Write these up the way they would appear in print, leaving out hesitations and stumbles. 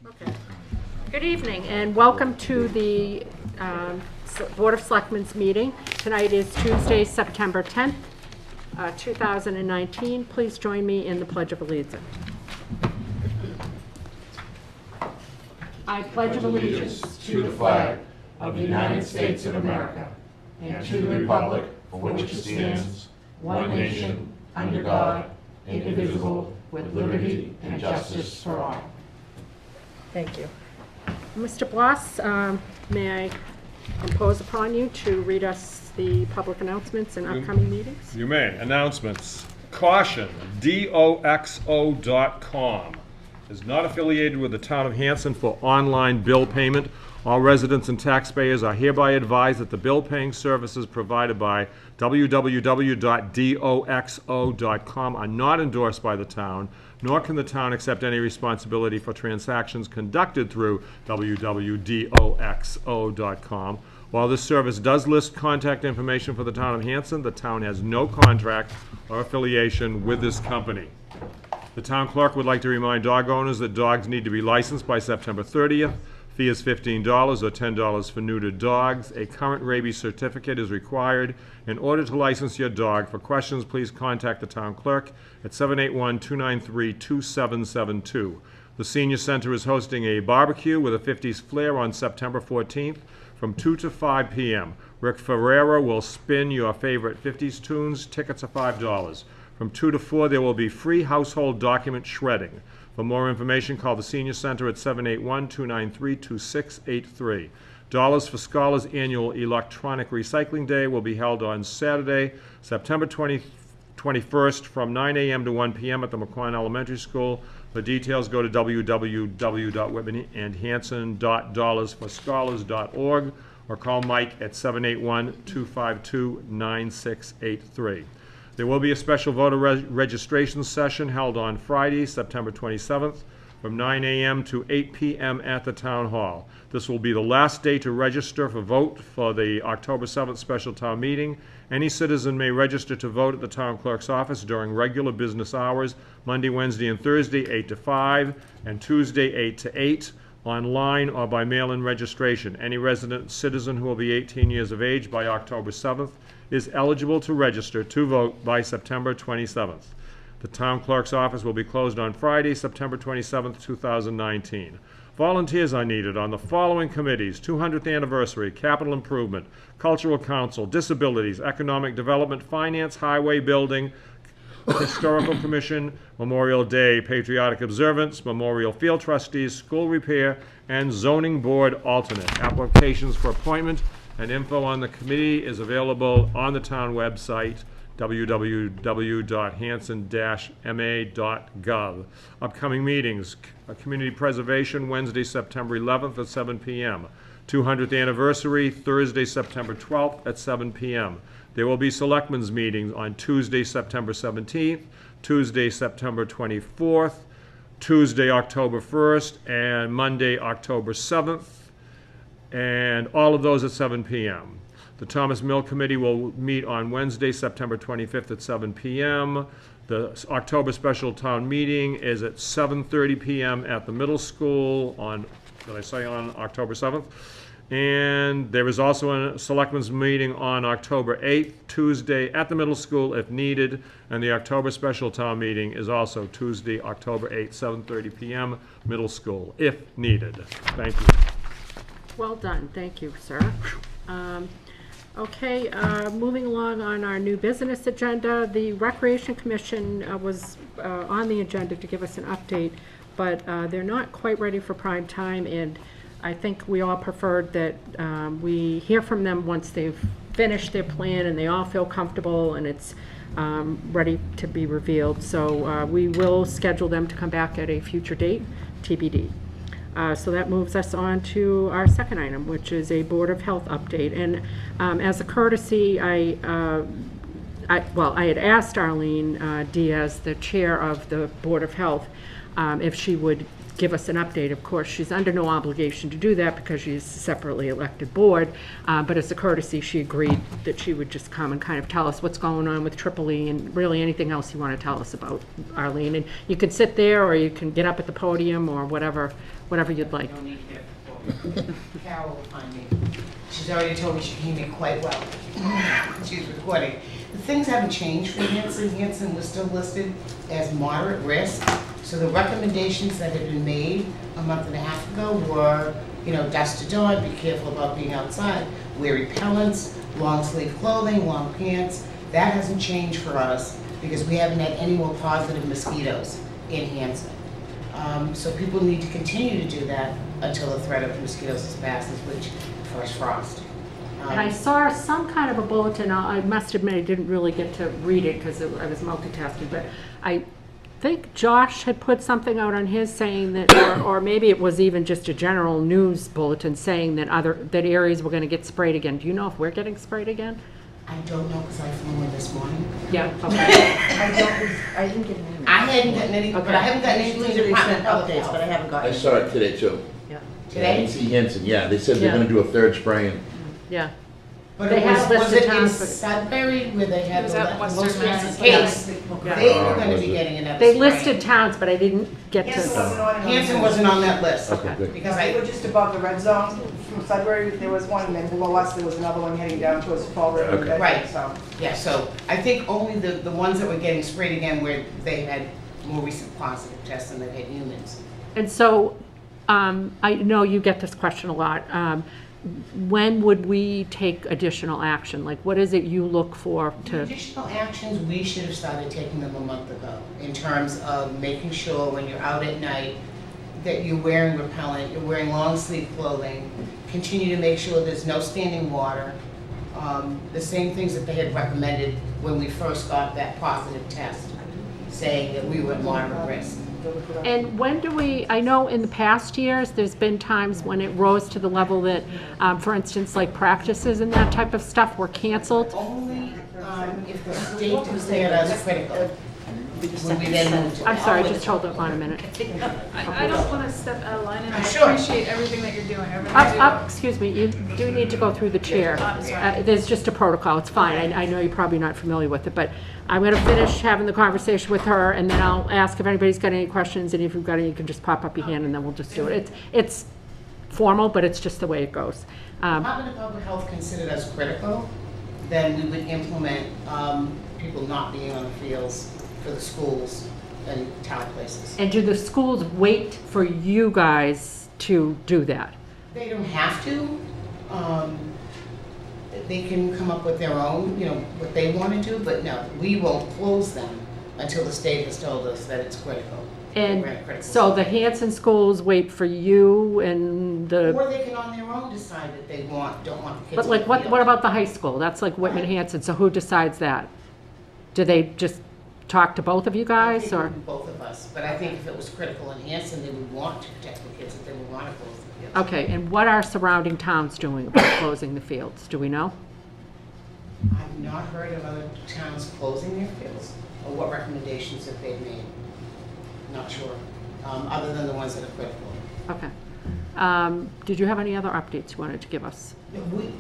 Okay. Good evening and welcome to the Board of Selectmen's meeting. Tonight is Tuesday, September 10th, 2019. Please join me in the Pledge of Allegiance. I pledge allegiance to the flag of the United States of America and to the republic for which it stands, one nation, under God, indivisible, with liberty and justice for all. Thank you. Mr. Bloss, may I impose upon you to read us the public announcements and upcoming meetings? You may. Announcements. Caution, DOXO.com is not affiliated with the town of Hanson for online bill payment. All residents and taxpayers are hereby advised that the bill paying services provided by www.doxo.com are not endorsed by the town, nor can the town accept any responsibility for transactions conducted through www.doxo.com. While this service does list contact information for the town of Hanson, the town has no contract or affiliation with this company. The town clerk would like to remind dog owners that dogs need to be licensed by September 30th. Fee is $15 or $10 for neutered dogs. A current rabies certificate is required in order to license your dog. For questions, please contact the town clerk at 781-293-2772. The senior center is hosting a barbecue with a 50s flair on September 14th from 2 to 5 p.m. Rick Ferreira will spin your favorite 50s tunes. Tickets are $5. From 2 to 4, there will be free household document shredding. For more information, call the Senior Center at 781-293-2683. Dollars for Scholars Annual Electronic Recycling Day will be held on Saturday, September 21st from 9 a.m. to 1 p.m. at the McQuon Elementary School. For details, go to www.whitmanandhanson.dollarsforscholars.org or call Mike at 781-252-9683. There will be a special voter registration session held on Friday, September 27th, from 9 a.m. to 8 p.m. at the Town Hall. This will be the last day to register for vote for the October 7th special town meeting. Any citizen may register to vote at the town clerk's office during regular business hours, Monday, Wednesday, and Thursday, 8 to 5, and Tuesday, 8 to 8, online or by mail-in registration. Any resident citizen who will be 18 years of age by October 7th is eligible to register to vote by September 27th. The town clerk's office will be closed on Friday, September 27th, 2019. Volunteers are needed on the following committees: 200th Anniversary, Capital Improvement, Cultural Council, Disabilities, Economic Development, Finance, Highway Building, Historical Commission, Memorial Day, Patriotic Observance, Memorial Field Trustees, School Repair, and Zoning Board Alternate. Applications for appointment and info on the committee is available on the town website, www.hanson-ma.gov. Upcoming meetings: Community Preservation, Wednesday, September 11th at 7 p.m. 200th Anniversary, Thursday, September 12th at 7 p.m. There will be Selectmen's meetings on Tuesday, September 17th, Tuesday, September 24th, Tuesday, October 1st, and Monday, October 7th, and all of those at 7 p.m. The Thomas Mill Committee will meet on Wednesday, September 25th at 7 p.m. The October special town meeting is at 7:30 p.m. at the middle school on October 7th? And there is also a Selectmen's meeting on October 8th, Tuesday, at the middle school if needed. And the October special town meeting is also Tuesday, October 8th, 7:30 p.m., middle school, if needed. Thank you. Well done. Thank you, sir. Okay, moving along on our new business agenda, the Recreation Commission was on the agenda to give us an update, but they're not quite ready for prime time, and I think we all preferred that we hear from them once they've finished their plan and they all feel comfortable and it's ready to be revealed. So we will schedule them to come back at a future date, TBD. So that moves us on to our second item, which is a Board of Health update. And as a courtesy, I had asked Arlene Diaz, the chair of the Board of Health, if she would give us an update. Of course, she's under no obligation to do that because she's a separately elected board, but as a courtesy, she agreed that she would just come and kind of tell us what's going on with Triple E and really anything else you want to tell us about, Arlene. And you can sit there, or you can get up at the podium, or whatever you'd like. No need here. Carol will find me. She's already told me she can hear me quite well. She's recording. The things haven't changed for Hanson. Hanson was still listed as moderate risk. So the recommendations that had been made a month and a half ago were, dusk to dawn, be careful about being outside, wear repellents, long sleeve clothing, long pants. That hasn't changed for us because we haven't had any more positive mosquitoes in Hanson. So people need to continue to do that until the threat of mosquitoes passes, which first frost. And I saw some kind of a bulletin, I must admit I didn't really get to read it because I was multitasking, but I think Josh had put something out on his saying that, or maybe it was even just a general news bulletin saying that that areas were going to get sprayed again. Do you know if we're getting sprayed again? I don't know because I flew in this morning. Yeah, okay. I didn't get an email. I hadn't gotten any, but I haven't gotten anything to Usually Department send of Public updates, Health. but I haven't gotten. I saw it today too. Today? See Hanson, yeah, they said they're Yeah. gonna do a third spraying. Yeah. But They it was, have was listed it in towns, but- Sudbury where they had It was the at most Western recent Mass. case? Yeah. They were Oh, gonna was be it? getting another They spraying. listed towns, but I didn't get Hanson to, wasn't on it. Hanson wasn't on that list. Okay, good. Because They were just above the red zone. From Sudbury, there was one, and then below us, there was another one heading down towards Fall River. and Okay. Bedford, Right. So, Yeah, so I think only the ones that were getting sprayed again where they had more recent positive tests than they had humans. and so, I know you get this question a lot. When would we take additional action? Like, what is it you look for to? Additional actions, we should have started taking them a month ago in terms of making sure when you're out at night that you're wearing repellent, you're wearing long sleeve clothing, continue to make sure there's no standing water. The same things that they had recommended when we first got that positive test, saying that we were at moderate risk. And when do I know in the past years, there's been times when it rose to the level that, for instance, like practices and that type of stuff were canceled. Only if the state declared us critical, when we then moved to. I'm sorry, just hold on a minute. I don't want to step out of line, and I Sure. appreciate everything that you're doing. I really do. Excuse me, you do need to go through the chair. There's just a protocol, it's fine. I know you're probably not familiar with it, but I'm going to finish having the conversation with her, and then I'll ask if anybody's got any questions, and if you've got any, you can just pop up your hand, and then we'll just do it. It's formal, but it's just the way it goes. Department of Public Health considered us critical, then we would implement people not being on the fields for the schools and town places. And do the schools wait for you guys to do that? They don't have to. They can come up with their own, what they want to do, but no, we won't close them until the state has told us that it's critical. We're in a And critical so the zone. Hanson schools wait for you and the, Or they can on their own decide that they don't want the kids. but in like, the what field. about the high school? That's like Whitman Hanson, so who decides that? Do they just talk to both of you I guys, think it or? would be both of us, but I think if it was critical in Hanson, they would want to protect the kids, that they would want to close the fields. Okay, and what are surrounding towns doing about closing the fields? Do we know? I've not heard of other towns closing their fields, or what recommendations that they've made. Not sure, other than the ones that are critical. Okay. Did you have any other updates you wanted to give us?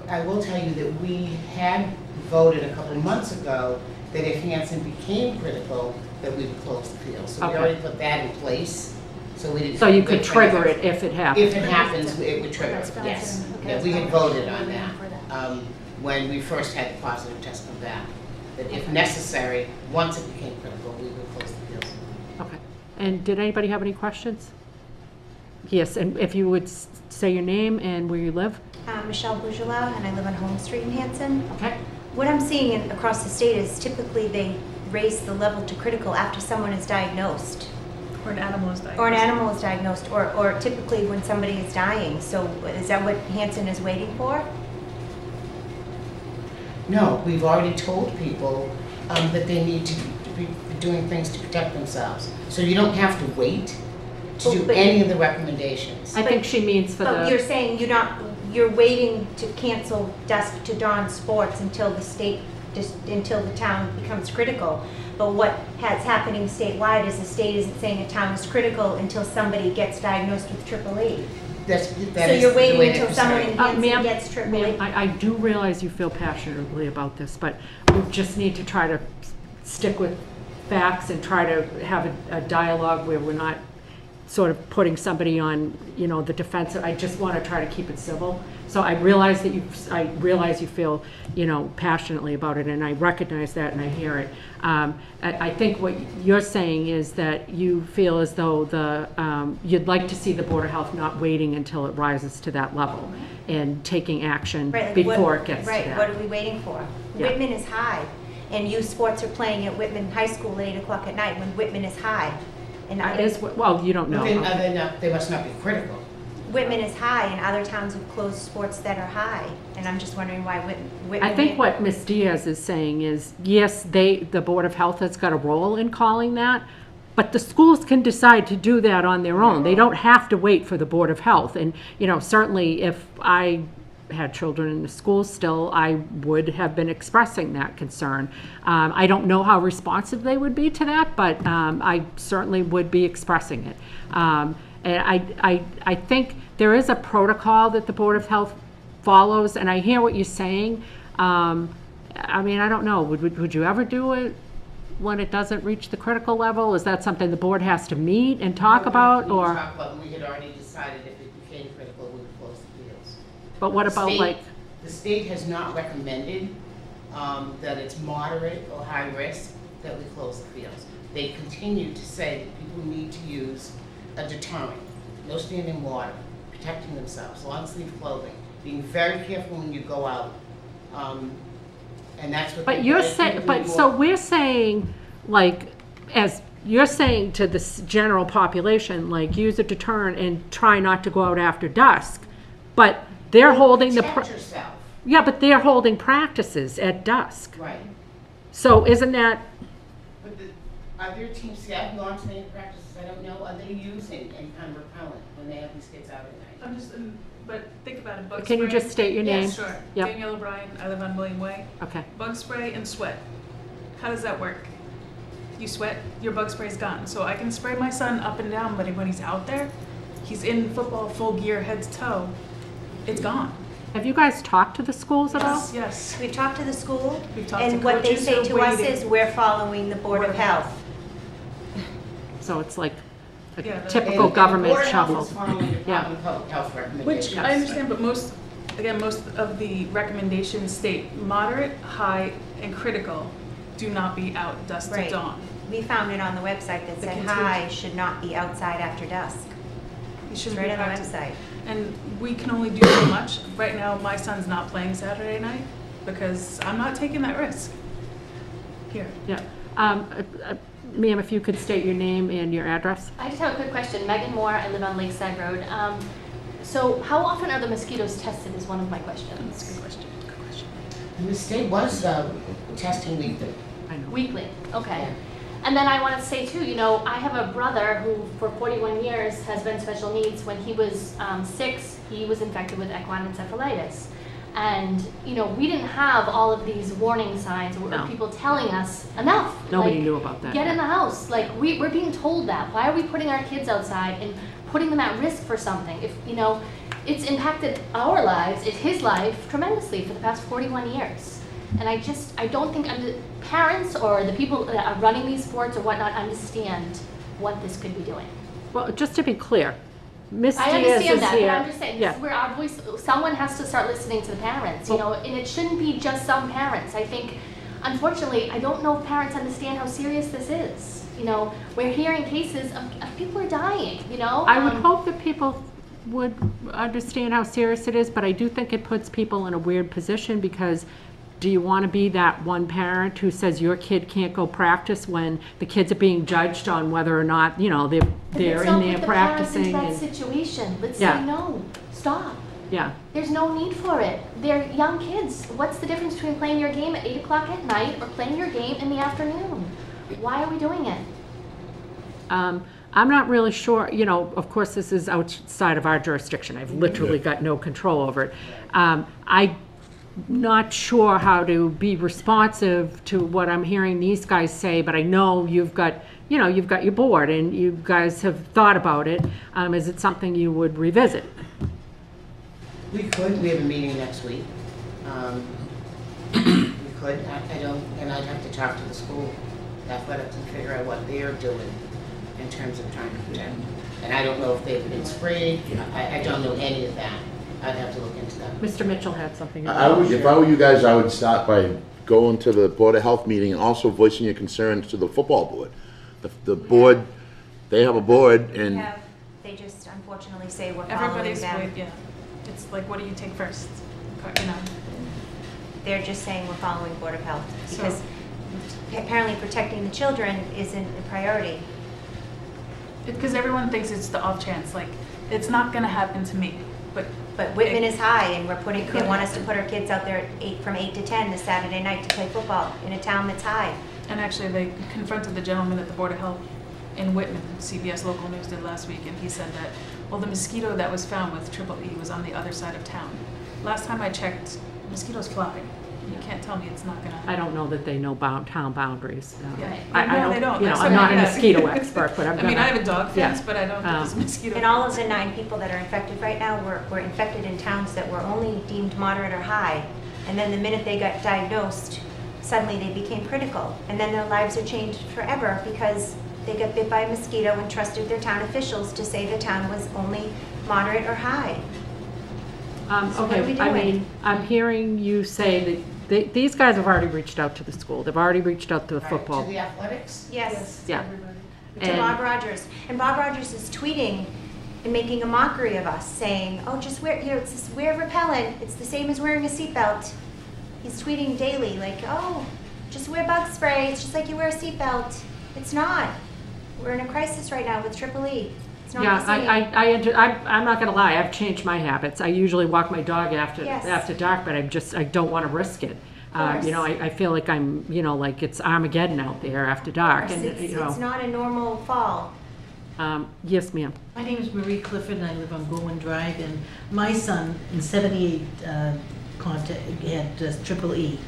I will tell you that we had voted a couple of months ago that if Hanson became critical, that we would close the field. So we Okay. already put that in place, so we didn't. So you could trigger it if it happens? If it happens, it would trigger it, yes. Yeah, we had voted on that, when we first had the positive test come back, that if necessary, once it became critical, we would close the fields. Okay. And did anybody have any questions? Yes, and if you would say your name and where you live? Michelle Bourgelau, and I live on Home Street in Hanson. Okay. What I'm seeing across the state is typically they raise the level to critical after someone is diagnosed, Or an animal is diagnosed. or an animal is diagnosed, or typically when somebody is dying. So is that what Hanson is waiting for? No, we've already told people that they need to be doing things to protect themselves. So you don't have to wait to do But- any of the recommendations. I think she means for But you're the, saying you're waiting to cancel dusk to dawn sports until the state just until the town becomes critical. But what has happening statewide is the state isn't saying a town is critical until somebody gets diagnosed with AAA. So you're waiting until someone in Hanson Ma'am, gets AAA? ma'am, I do realize you feel passionately about this, but we just need to try to stick with facts and try to have a dialogue where we're not sort of putting somebody on, you know, the defensive. I just want to try to keep it civil. So I realize you feel, you know, passionately about it, and I recognize that and I hear it. I think what you're saying is that you feel as though you'd like to see the Board of Health not waiting until it rises to that level and taking action Right, like before what- it gets to Right, that. what are we waiting for? Yeah. Whitman is high, and youth sports are playing at Whitman High School at 8 o'clock at night when Whitman is high. And That is well, you don't know. They must not be critical. Whitman is high, and other towns have closed sports that are high, and I'm just wondering why Whitman. I think what Ms. Diaz is saying is, yes, the Board of Health has got a role in calling that, but the schools can decide to do that on their own. They don't have to wait for the Board of Health. And, you know, certainly if I had children in the schools still, I would have been expressing that concern. I don't know how responsive they would be to that, but I certainly would be expressing it. And I think there is a protocol that the Board of Health follows, and I hear what you're saying. I mean, I don't know, would you ever do it when it doesn't reach the critical level? Is that something the board has to meet and talk about, or? We had already decided if it became critical, we would close the fields. But what about like? The state has not recommended that it's moderate or high risk that we close the fields. They continue to say that people need to use a deterrent, no standing water, protecting themselves, long-sleeve clothing, being very careful when you go out. And that's what. But you're saying, so we're saying, like, as you're saying to the general population, like, use a deterrent and try not to go out after dusk. But they're holding the. Protect yourself. Yeah, but they're holding practices at dusk. Right. So isn't that? But are there teams, see, I've gone to any practices, I don't know, are they using any kind of repellent when they have these kids out at night? I'm just, but think about it, bug Can you spray. just state your name? Yeah, sure. Yep. Danielle O'Brien, I live on William Way. Okay. Bug spray and sweat. How does that work? You sweat, your bug spray's gone. So I can spray my son up and down, but when he's out there, he's in football full gear, head to toe, it's gone. Have you guys talked to the schools at all? Yes. We've talked to the school, We've talked and to what they coaches say who to us waited. is, we're following the Board of Health. So it's like a Yeah, the- typical And government Board of Health shuffle. is following the Yeah. Department of Public Health recommendations. Which I understand, but most of the recommendations state moderate, high, and critical do not be out dusk to Right. dawn. We found it on the website that The said kids high should not be outside after dusk. You It's shouldn't right be on the practicing. website. And we can only do so much. Right now, my son's not playing Saturday night because I'm not taking that risk. Here. Yeah. Ma'am, if you could state your name and your address? I just have a quick question. Megan Moore, I live on Lakeside Road. So how often are the mosquitoes tested is one of my That's a questions. good question. Good question. And the state was testing weekly. I know. Weekly, okay. And then I want to say too, you know, I have a brother who for 41 years has been special needs. When he was 6, he was infected with equine encephalitis. And, you know, we didn't have all of these warning signs or No. people telling us enough. Nobody Like, knew about that. Get in the house. Like, we're being told that. Why are we putting our kids outside and putting them at risk for something? If, you know, it's impacted our lives, it's his life tremendously for the past 41 years. And I don't think parents or the people that are running these sports or whatnot understand what this could be doing. Well, just to be clear, Ms. I Diaz understand is that, but here. I'm just saying, Yeah. this is where our voice, someone has to start listening to the parents, you know, and it shouldn't be just some parents. I think, unfortunately, I don't know if parents understand how serious this is. You know, we're hearing cases of people are dying, you know? I would hope that people would understand how serious it is, but I do think it puts people in a weird position because do you want to be that one parent who says your kid can't go practice when the kids are being judged on whether or not, you know, they're Let's in not there put the practicing? parents into And, that situation. Let's Yeah. say no, stop. yeah. There's no need for it. They're young kids. What's the difference between playing your game at 8 o'clock at night or playing your game in the afternoon? Why are we doing it? I'm not really sure, you know, of course, this is outside of our jurisdiction. I've literally got no control over it. not sure how to be responsive to what I'm hearing these guys say, but I know you've got your board and you guys have thought about it. Is it something you would revisit? We could, we have a meeting next week. We could, I don't, and I'd have to talk to the school athletics and figure out what they're doing in terms of trying to protect. And I don't know if they've been sprayed, I don't know any of that. I'd have to look into that. Mr. Mitchell had something. I would, if I were you guys, I would start by going to the Board of Health meeting and also voicing your concerns to the football board. The board, they have a board and. They just unfortunately say we're following Everybody's them. way, yeah. It's like, what do you take first? You know. They're just saying we're following Board of Health, So- because apparently protecting the children isn't a priority. Because everyone thinks it's the off chance, like, it's not gonna happen to me, but But Whitman is high, and they could want us to put our kids out there from 8 to 10 this Saturday night to play football in a town that's high. And actually, they confronted the gentleman at the Board of Health in Whitman, CBS Local News did last week, and he said that, well, the mosquito that was found with EEE was on the other side of town. Last time I checked, mosquitoes fly. You can't tell me it's not gonna. I don't know that they know town boundaries. Yeah. I No, don't, they don't. you know, That's I'm what not a I mean. mosquito expert, but I'm I gonna. mean, I have a dog yeah. fence, but I don't think it's mosquito. And all of the 9 people that are infected right now were infected in towns that were only deemed moderate or high. And then the minute they got diagnosed, suddenly they became critical. And then their lives are changed forever because they got bit by a mosquito and trusted their town officials to say the town was only moderate or high. So what are we Okay, I doing? mean, I'm hearing you say that these guys have already reached out to the school. They've already reached out to the Right, football. to the athletics? Yes, Yeah. to And- Bob Rogers. And Bob Rogers is tweeting and making a mockery of us, saying, oh, just wear, it's just wear repellent. It's the same as wearing a seatbelt. He's tweeting daily, like, oh, just wear bug spray. It's just like you wear a seatbelt. It's not. We're in a crisis right now with EEE. It's not Yeah, the same. I'm not gonna lie, I've changed my habits. I usually walk my dog Yes. after dark, but I don't wanna risk it. Of You know, course. I feel like I'm, you know, like it's Armageddon out there after dark and, It's you know. not a normal fall. Yes, ma'am. My name is Marie Clifford, and I live on Goldman Drive, and my son in '78 had EEE.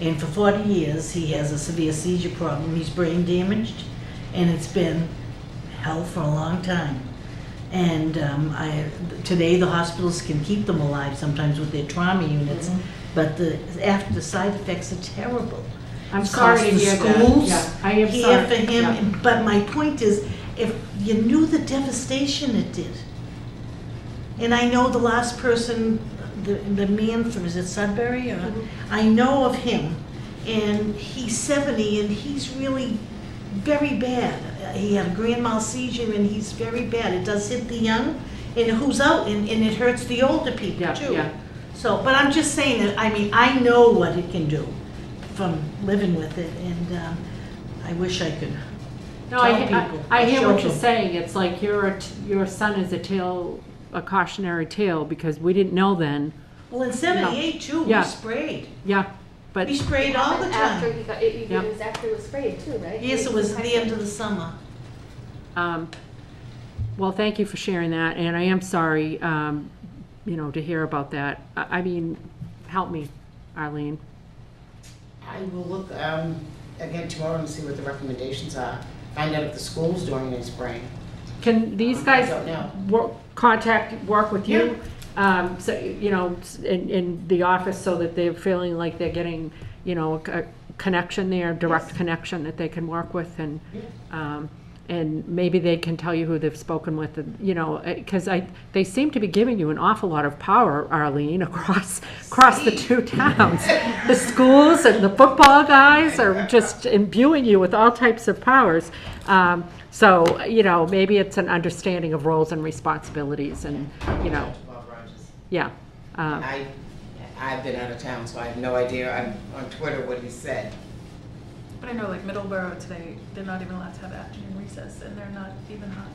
And for 40 years, he has a severe seizure problem. He's brain damaged, and it's been hell for a long time. And today, the hospitals can keep them alive sometimes with their trauma units, but the side effects are terrible. I'm It's sorry cost to the hear that. schools Yeah, I am here sorry. for him. Yeah. But my point is, if you knew the devastation it did, and I know the last person, the man from, is it Sudbury? Or, I know of him, and he's 70, and he's really very bad. He had a grand mal seizure, and he's very bad. It does hit the young, and who's out, and it hurts the older people Yeah, too. yeah. So, but I'm just saying that, I mean, I know what it can do from living with it, and I wish I could No, tell people. I hear show what you're them. saying. It's like your son is a cautionary tale because we didn't know then. Well, in '78 too, we Yeah. sprayed. Yeah, but. We sprayed all the After time. he got, it Yep. was after it was sprayed too, right? Yes, it was at the end of the summer. Well, thank you for sharing that, and I am sorry, you know, to hear about that. I mean, help me, Arlene. I will look again tomorrow and see what the recommendations are. Find out if the school's doing any spraying. Can these I guys don't know. work with you? So, you know, in the office so that they're feeling like they're getting, you know, a connection there, direct connection that they can work with and maybe they can tell you who they've spoken with, and, you know, because they seem to be giving you an awful lot of power, Arlene, across the two towns. The schools and the football guys are just imbuing you with all types of powers. So, you know, maybe it's an understanding of roles and responsibilities and, you know, Bob Rogers. yeah. I've been out of town, so I have no idea on Twitter what he said. But I know, like, Middleborough today, they're not even allowed to have afternoon recess, and they're not even hot.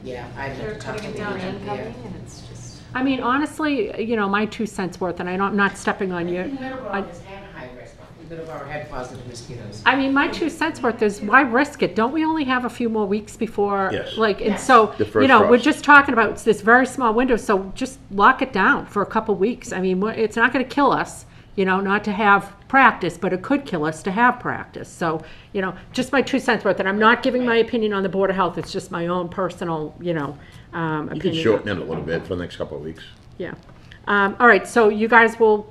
Yeah, I'd They're have to talk to cutting it the down. agent Rain coming, there. and it's just. I mean, honestly, you know, my 2 cents worth, and I'm not stepping on you. Middleborough has had high risk. good of our head positive mosquitoes. I mean, my 2 cents worth is, why risk it? Don't we only have a few more weeks before? Yes. Like, and so, The first you know, we're frost. just talking about this very small window, so just lock it down for a couple weeks. I mean, it's not gonna kill us, you know, not to have practice, but it could kill us to have practice. So, you know, just my 2 cents worth, and I'm not giving my opinion on the Board of Health, it's just my own personal, you know, opinion. You can shorten it a little bit for the next couple of weeks. Yeah. All right, so you guys will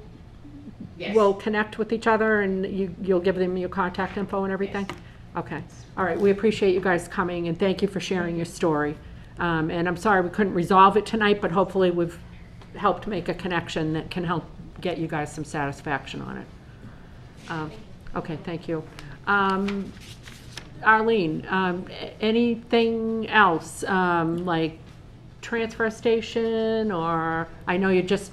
Yes. will connect with each other and you'll give them your contact info and everything? Okay. All right, we appreciate you guys coming and thank you for sharing your story. And I'm sorry we couldn't resolve it tonight, but hopefully we've helped make a connection that can help get you guys some satisfaction on it. Okay, thank you. Arlene, anything else, like transfer station, or, I know you just,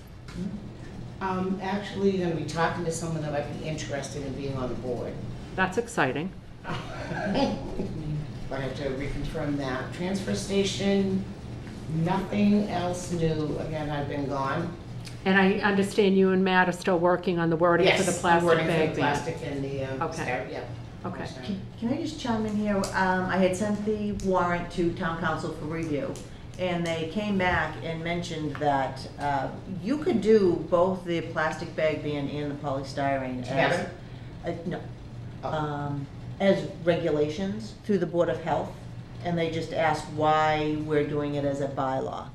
Actually, gonna be talking to someone that might be interested in being on the board. that's exciting. But I have to reconfirm that. Transfer station, nothing else new. Again, I've been gone. And I understand you and Matt are still working on the wording for the Yes, I'm plastic wording for bag the ban. plastic and the, Okay. yeah. Okay. Can I just chime in here? I had sent the warrant to town council for review, and they came back and mentioned that you could do both the plastic bag ban and the polystyrene Together? No. Oh. As regulations through the Board of Health, and they just asked why we're doing it as a bylaw.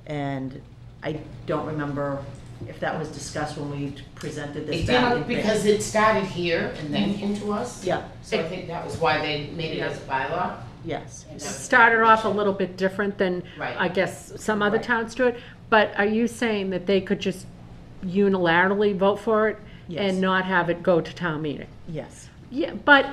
And I don't remember if that was discussed when we presented this It back did, in. because it started here and then came to us. Yeah. So I think that was why they made it as a bylaw. Yes. And that was- Started off a little bit different than, Right. I guess, some other Right. towns do it, but are you saying that they could just unilaterally vote for it Yes. and not have it go to town meeting? Yes. Yeah, but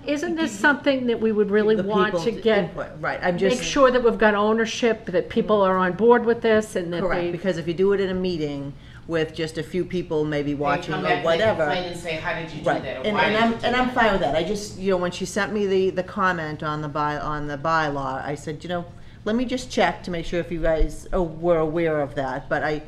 isn't this something that we would really The want people to get, input. Right, I'm make just. sure that we've got ownership, that people are on board with this and that Correct, they, because if you do it in a meeting with just a few people maybe watching They come or back and they whatever. complain and say, how did you do Right, that? Or and, why and did I'm, you do and I'm that? fine with that, I just, when she sent me the comment on the bylaw, I said, let me just check to make sure if you guys were aware of that, but I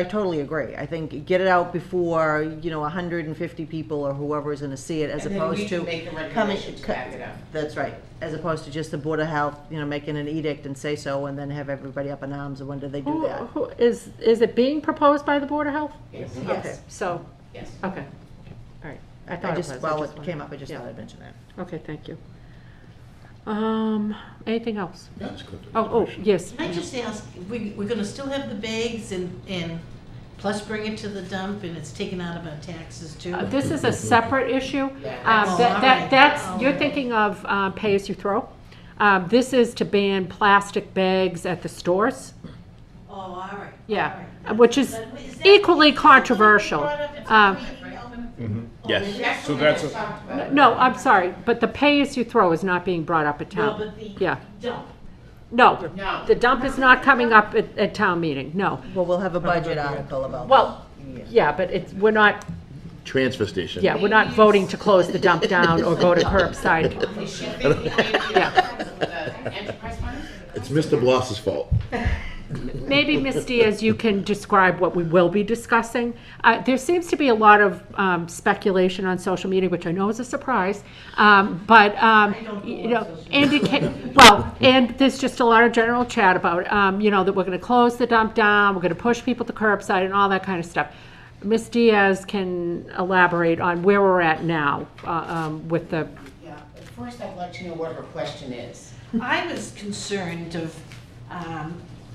totally agree. I think get it out before, 150 people or whoever is gonna see it, as And then opposed we to can make the coming. regulations back it up. That's right, as opposed to just the Board of Health, making an edict and say so, and then have everybody up in arms, and when do they do that? who, is it being proposed by the Board of Health? Yes, Okay, so, yes. okay, all right. I thought it was. Well, I it just came wanted- up, I just yeah. thought I'd mention that. Okay, thank you. Anything else? That's good. Oh, yes. Can I just ask, we're gonna still have the bags and plus bring it to the dump and it's taken out of our taxes too? This is a separate issue. Yeah. Oh, all right. That's, you're thinking of pay as you throw. This is to ban plastic bags at the stores. Oh, all right. Yeah, all right. which is But is that- equally is that controversial. brought up at town meeting? Yes. That's So what we that's just a- talked about. No, I'm sorry, but the pay as you throw is not being brought up at No, town. but the Yeah. dump. No, No. the dump is not coming up at town meeting, no. Well, we'll have a budget article about that. Well, yeah, but we're not, Transfer station. yeah, we're not voting to close the dump down or go to curbside. The shipping and the enterprise fund? It's Mr. Bloss's fault. Maybe, Ms. Diaz, you can describe what we will be discussing. There seems to be a lot of speculation on social media, which I know is a surprise, but, and there's just a lot of general chat about, that we're gonna close the dump down, we're gonna push people to curbside and all that kind of stuff. Ms. Diaz can elaborate on where we're at now with the, Yeah, but first I'd like to know what her question is. I was concerned of,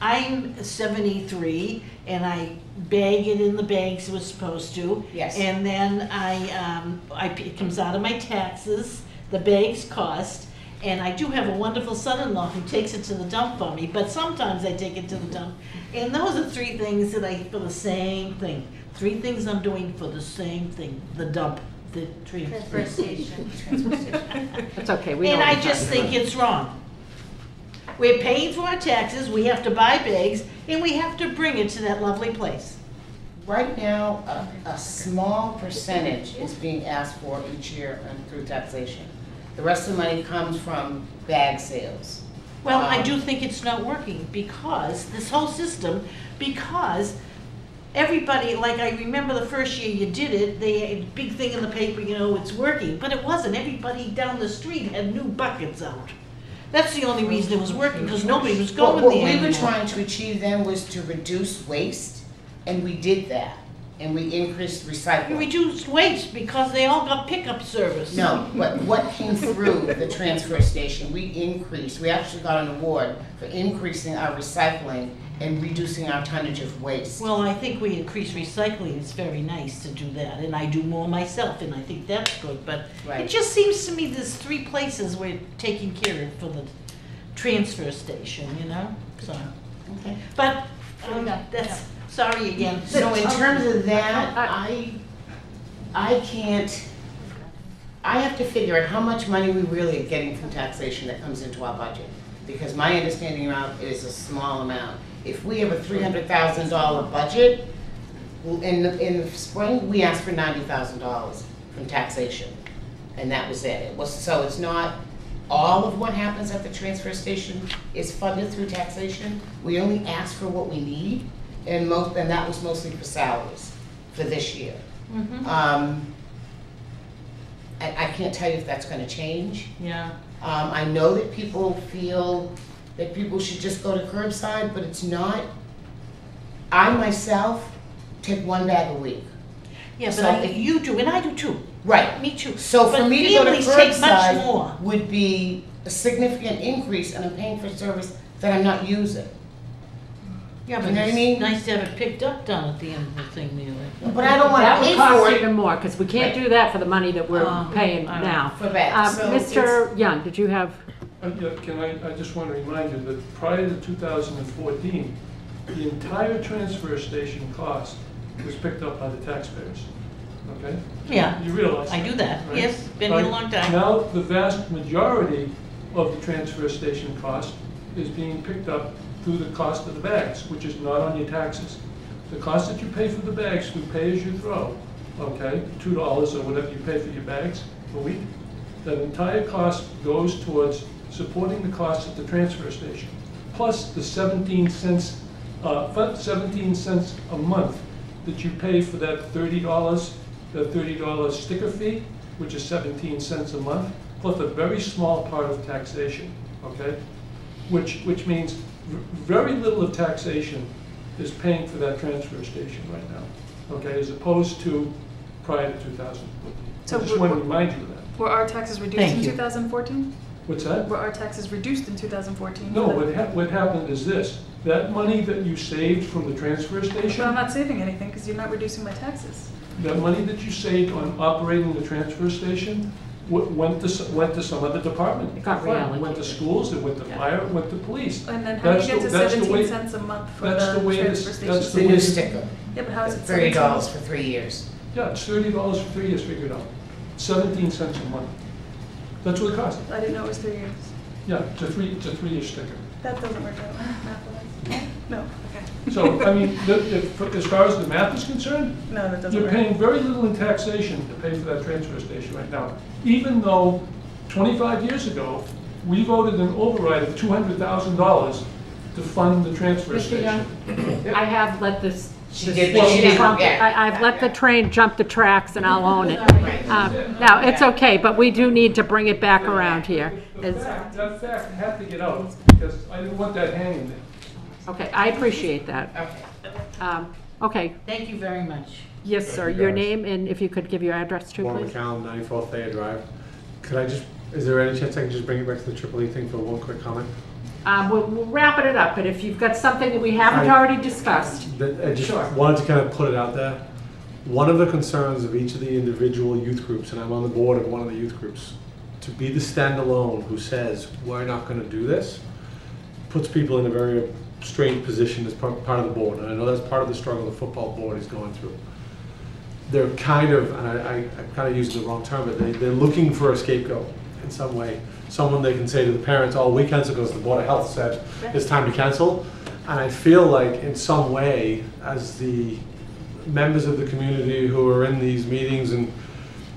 I'm 73 and I bag it in the bags it was supposed to. Yes. And then it comes out of my taxes, the bags cost, and I do have a wonderful son-in-law who takes it to the dump for me, but sometimes I take it to the dump. And those are three things that for the same thing. Three things I'm doing for the same thing, the dump, the Transfer station. it's okay, we know. and what I you're just talking think it's wrong. We're paying for our taxes, we have to buy bags, and we have to bring it to that lovely place. Right now, a small percentage is being asked for each year through taxation. The rest of the money comes from bag sales. Well, I do think it's not working because, this whole system, because everybody, like I remember the first year you did it, they had a big thing in the paper, you know, it's working, but it wasn't. Everybody down the street had new buckets out. That's the only reason it was working, because nobody was going What there we anymore. were trying to achieve then was to reduce waste, and we did that. And we increased You recycling. reduced waste because they all got pickup service. No, but what came through the transfer station, we actually got an award for increasing our recycling and reducing our tonnage of waste. Well, I think we increase recycling, it's very nice to do that, and I do more myself, and I think that's good, but it Right. just seems to me there's 3 places we're taking care of for the transfer station, you know, so. Okay. But, Yeah. that's, sorry again. So in terms of that, I can't, I have to figure out how much money we really are getting from taxation that comes into our budget. Because my understanding around it is a small amount. If we have a $300,000 budget, in the spring, we asked for $90,000 from taxation. And that was it. So it's not all of what happens at the transfer station is funded through taxation. We only ask for what we need, and that was mostly for salaries for this year. I can't tell you if that's gonna change. Yeah. I know that people feel that people should just go to curbside, but it's not. I myself take 1 bag a week. Yeah, So but if- you do, and I do too. Right. Me too. So for But me to go to families take much curbside more. would be a significant increase, and I'm paying for service that I'm not using. Yeah, You but know what I it's mean? nice to have it picked up down at the end of the thing, Neely. But I don't wanna That pay would cost for it even more, because we can't Right. do that for the money that we're Oh, paying all right. now. for that. So Mr. Young, did you have? Yeah, I just want to remind you that prior to 2014, the entire transfer station cost was picked up by the taxpayers, okay? Yeah, You realize I that, do that, right? yes, been here a Right. long time. Now, the vast majority of the transfer station cost is being picked up through the cost of the bags, which is not on your taxes. The cost that you pay for the bags through pay as you throw, okay, $2 or whatever you pay for your bags a week, that entire cost goes towards supporting the cost at the transfer station, plus the 17 cents a month that you pay for that $30 sticker fee, which is 17 cents a month, plus a very small part of taxation, okay? Which means very little of taxation is paying for that transfer station right now, okay, as opposed to prior to 2014. So I just want to remind you of that. Were our taxes reduced Thank in you. 2014? What's that? Were our taxes reduced in 2014? No, what happened is this, that money that you saved from the transfer But I'm station, not saving anything because you're not reducing my taxes. that money that you saved on operating the transfer station went to some other department. It got It went to reallocated. schools, it went to fire, it went to police. And then how do you get to That's the 17 way- cents a month for that's the the way transfer this- station? that's the new sticker. Yeah, but how is it $30 $17? for 3 years. Yeah, it's $30 for 3 years, figured out. 17 cents a month. That's what it cost. I didn't know it was 3 years. Yeah, it's a 3-year sticker. That doesn't work out math-wise. No, okay. So, I mean, as far as the math is concerned, No, that doesn't you're work. paying very little in taxation to pay for that transfer station right now. Even though 25 years ago, we voted an override of $200,000 to fund the transfer Mr. Young, station. I have let this. She did, but she didn't, yeah. I've let the train jump the tracks and I'll own it. Right. Now, it's okay, but we do need to bring it back around here. That fact had to get out, because I didn't want that hanging there. Okay, I appreciate that. Okay. Okay, Thank you very much. yes, sir, Thank you, your guys. name and if you could give your address too, Warren please. McCallum, 94 Thayer Drive. Could I just, is there any chance I can just bring it back to the AAA thing for one quick comment? We'll wrap it up, but if you've got something that we haven't I- already discussed. I just Sure. wanted to kind of put it out there. One of the concerns of each of the individual youth groups, and I'm on the board of one of the youth groups, to be the standalone who says, we're not going to do this, puts people in a very strange position as part of the board. And I know that's part of the struggle the football board is going through. They're kind of, and I kind of used the wrong term, but they're looking for a scapegoat in some way. Someone they can say to the parents, oh, we cancel because the Board of Health said it's time to cancel. And I feel like in some way, as the members of the community who are in these meetings, and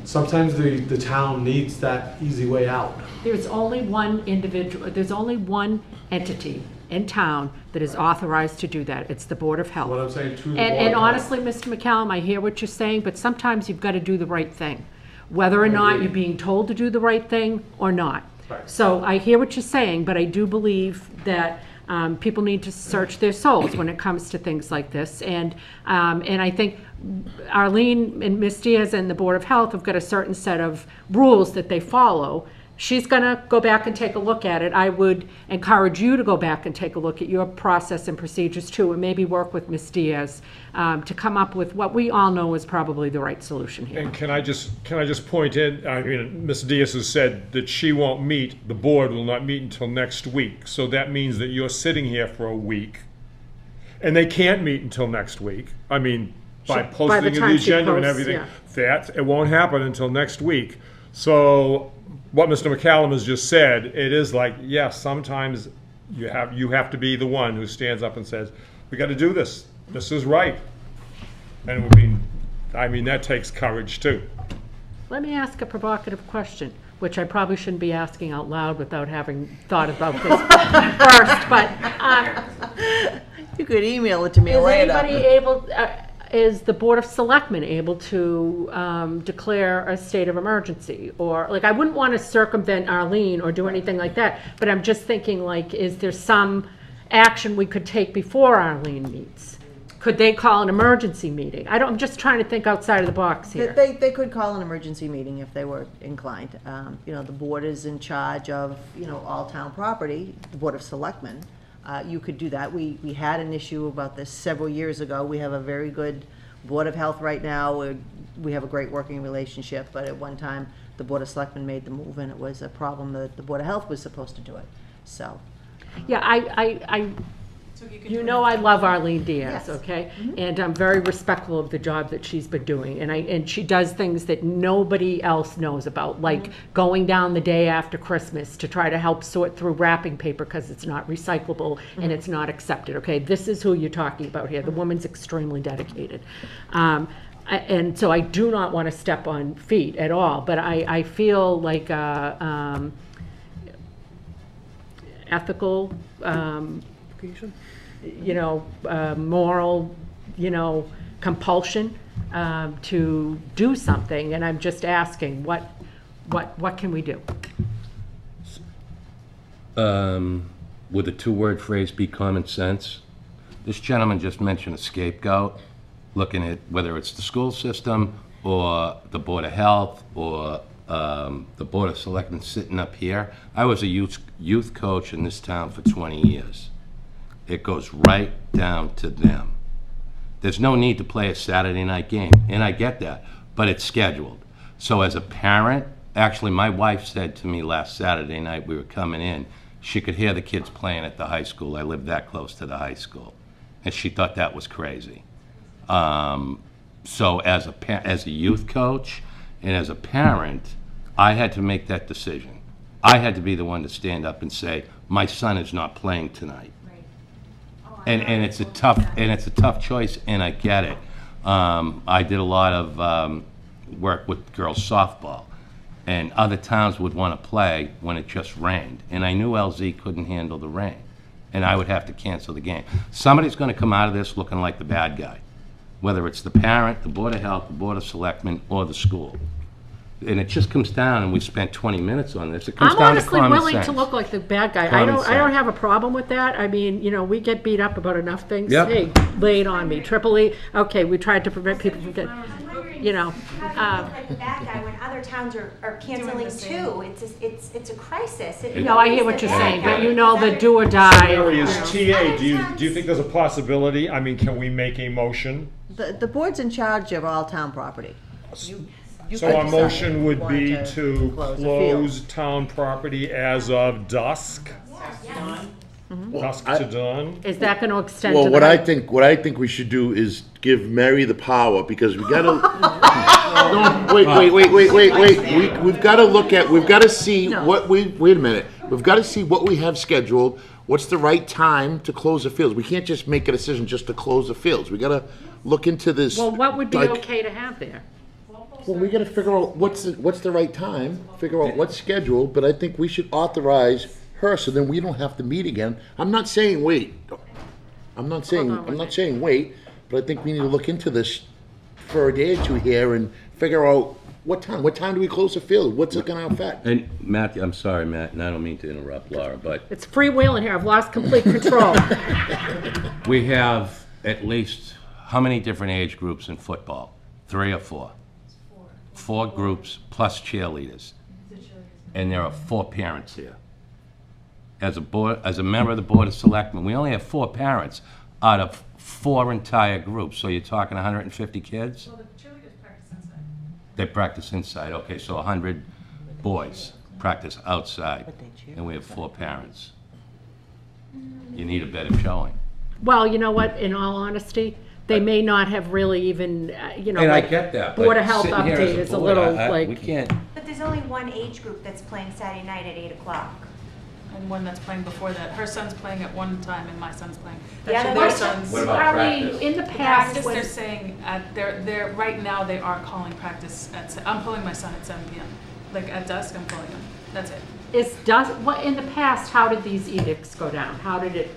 sometimes the town needs that easy way out. There's only one individual, there's only one entity in town that is authorized to do that. It's the Board of Health. What I'm saying to the Board And of Health. honestly, Mr. McCallum, I hear what you're saying, but sometimes you've got to do the right thing, whether or not you're being told to do the right thing or not. Right. So I hear what you're saying, but I do believe that people need to search their souls when it comes to things like this. And I think Arlene and Ms. Diaz and the Board of Health have got a certain set of rules that they follow. She's going to go back and take a look at it. I would encourage you to go back and take a look at your process and procedures too, and maybe work with Ms. Diaz to come up with what we all know is probably the right solution here. And can I just point in, I mean, Ms. Diaz has said that she won't meet, the board will not meet until next week. So that means that you're sitting here for a week, and they can't meet until next week. I mean, by posting of the time she agenda and posts, everything, yeah. that, it won't happen until next week. So what Mr. McCallum has just said, it is like, yes, sometimes you have to be the one who stands up and says, we got to do this. This is right. And I mean, that takes courage too. Let me ask a provocative question, which I probably shouldn't be asking out loud without having thought about this first, but You could email it to me is later. anybody able, is the Board of Selectmen able to declare a state of emergency? Or, like, I wouldn't want to circumvent Arlene or do anything like that, but I'm just thinking, like, is there some action we could take before Arlene meets? Could they call an emergency meeting? I'm just trying to think outside of the box here. They could call an emergency meeting if they were inclined. The board is in charge of, all town property, the Board of Selectmen. You could do that. We had an issue about this several years ago. We have a very good Board of Health right now. We have a great working relationship, but at one time, the Board of Selectmen made the move, and it was a problem that the Board of Health was supposed to do it. So, Yeah, I love Arlene Diaz, Yes. okay? And I'm very respectful of the job that she's been doing. And she does things that nobody else knows about, like going down the day after Christmas to try to help sort through wrapping paper because it's not recyclable and it's not accepted, okay? This is who you're talking about here. The woman's extremely dedicated. And so I do not want to step on feet at all, but I feel like ethical, moral, compulsion to do something, and I'm just asking, what can we do? Would the two-word phrase be common sense? This gentleman just mentioned a scapegoat, looking at whether it's the school system or the Board of Health or the Board of Selectmen sitting up here. I was a youth coach in this town for 20 years. It goes right down to them. There's no need to play a Saturday night game, and I get that, but it's scheduled. So as a parent, actually my wife said to me last Saturday night, we were coming in, she could hear the kids playing at the high school. I live that close to the high school. And she thought that was crazy. So as a youth coach and as a parent, I had to make that decision. I had to be the one to stand up and say, my son is not playing tonight. And it's a tough choice, and I get it. I did a lot of work with girls softball, and other towns would want to play when it just rained, and I knew LZ couldn't handle the rain, and I would have to cancel the game. Somebody's going to come out of this looking like the bad guy, whether it's the parent, the Board of Health, the Board of Selectmen, or the school. And it just comes down, and we spent 20 minutes on this, it comes I'm down to honestly common willing sense. to look like the bad guy. I Common don't sense. have a problem with that. I mean, we get beat up about enough things. Yep. Hey, lay it on me. Triple E, okay, we tried to prevent people from getting, How do you look like the bad guy when other towns are canceling the same. too? It's a crisis. No, I hear what you're saying, but you the do or die. Areas TA, do you think there's a possibility? I mean, can we make a motion? The board's in charge of all town property. You So could our decide motion if you would wanted be to to close the field. close town property as of dusk? Dusk to dawn? Is that going to extend Well, to the what night? I think we should do is give Mary the power, because we gotta. No, wait. We've gotta we've gotta see wait a minute. We've gotta see what we have scheduled. What's the right time to close the fields? We can't just make a decision just to close the fields. We gotta look into this. Well, what would be like- okay to have there? Well, we gotta figure out what's the right time, figure out what's scheduled, but I think we should authorize her, so then we don't have to meet again. I'm not saying wait. I'm not saying wait, but I think we need to look into this for a day or two here and figure out what time do we close the field? What's it gonna affect? And Matthew, I'm sorry, Matt, and I don't mean to interrupt Laura, but It's freewheeling here. I've lost complete control. we have at least, how many different age groups in football? 3 or 4? 4 groups plus cheerleaders. And there are 4 parents here. As a member of the Board of Selectmen, we only have 4 parents out of 4 entire groups. So you're talking 150 kids? Well, the cheerleaders practice inside. They practice inside, okay, so 100 boys practice outside, and we have 4 parents. You need a better showing. Well, you know what, in all honesty, they may not have really even, And I like, get that, Board but of Health sitting here as update is a board, little, we like, can't, But there's only one age group that's playing Saturday night at 8 o'clock. And one that's playing before that. Her son's playing at one time and my son's playing. The other Their one- son's. What about are practice? we, in the Practice, past, they're when, saying, they're, right now, they are calling practice I'm pulling my son at 7 p.m. Like, at dusk, I'm pulling him. That's it. what, in the past, how did these edicts go down? How did it,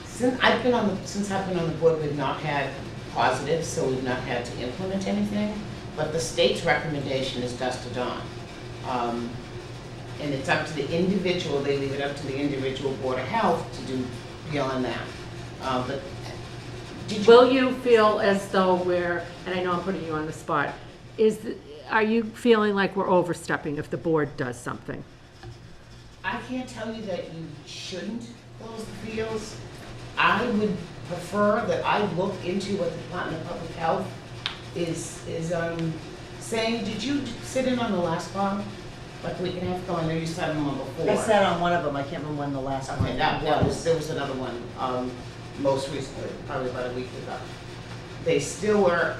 Since I've been on the board, we've not had positives, so we've not had to implement anything. But the state's recommendation is dusk to dawn. And it's up to the individual, they leave it up to the individual Board of Health to do beyond that. But did will you feel as though we're, and I know I'm putting you on the spot, are you feeling like we're overstepping if the board does something? I can't tell you that you shouldn't close the fields. I would prefer that I look into what the Department of Public Health is saying. Did you sit in on the last call? Like a week and a ago, I know you sat on one before. I sat on one of them, I can't remember when the last one. Okay, there was another one, most recently, probably about a week ago. They still were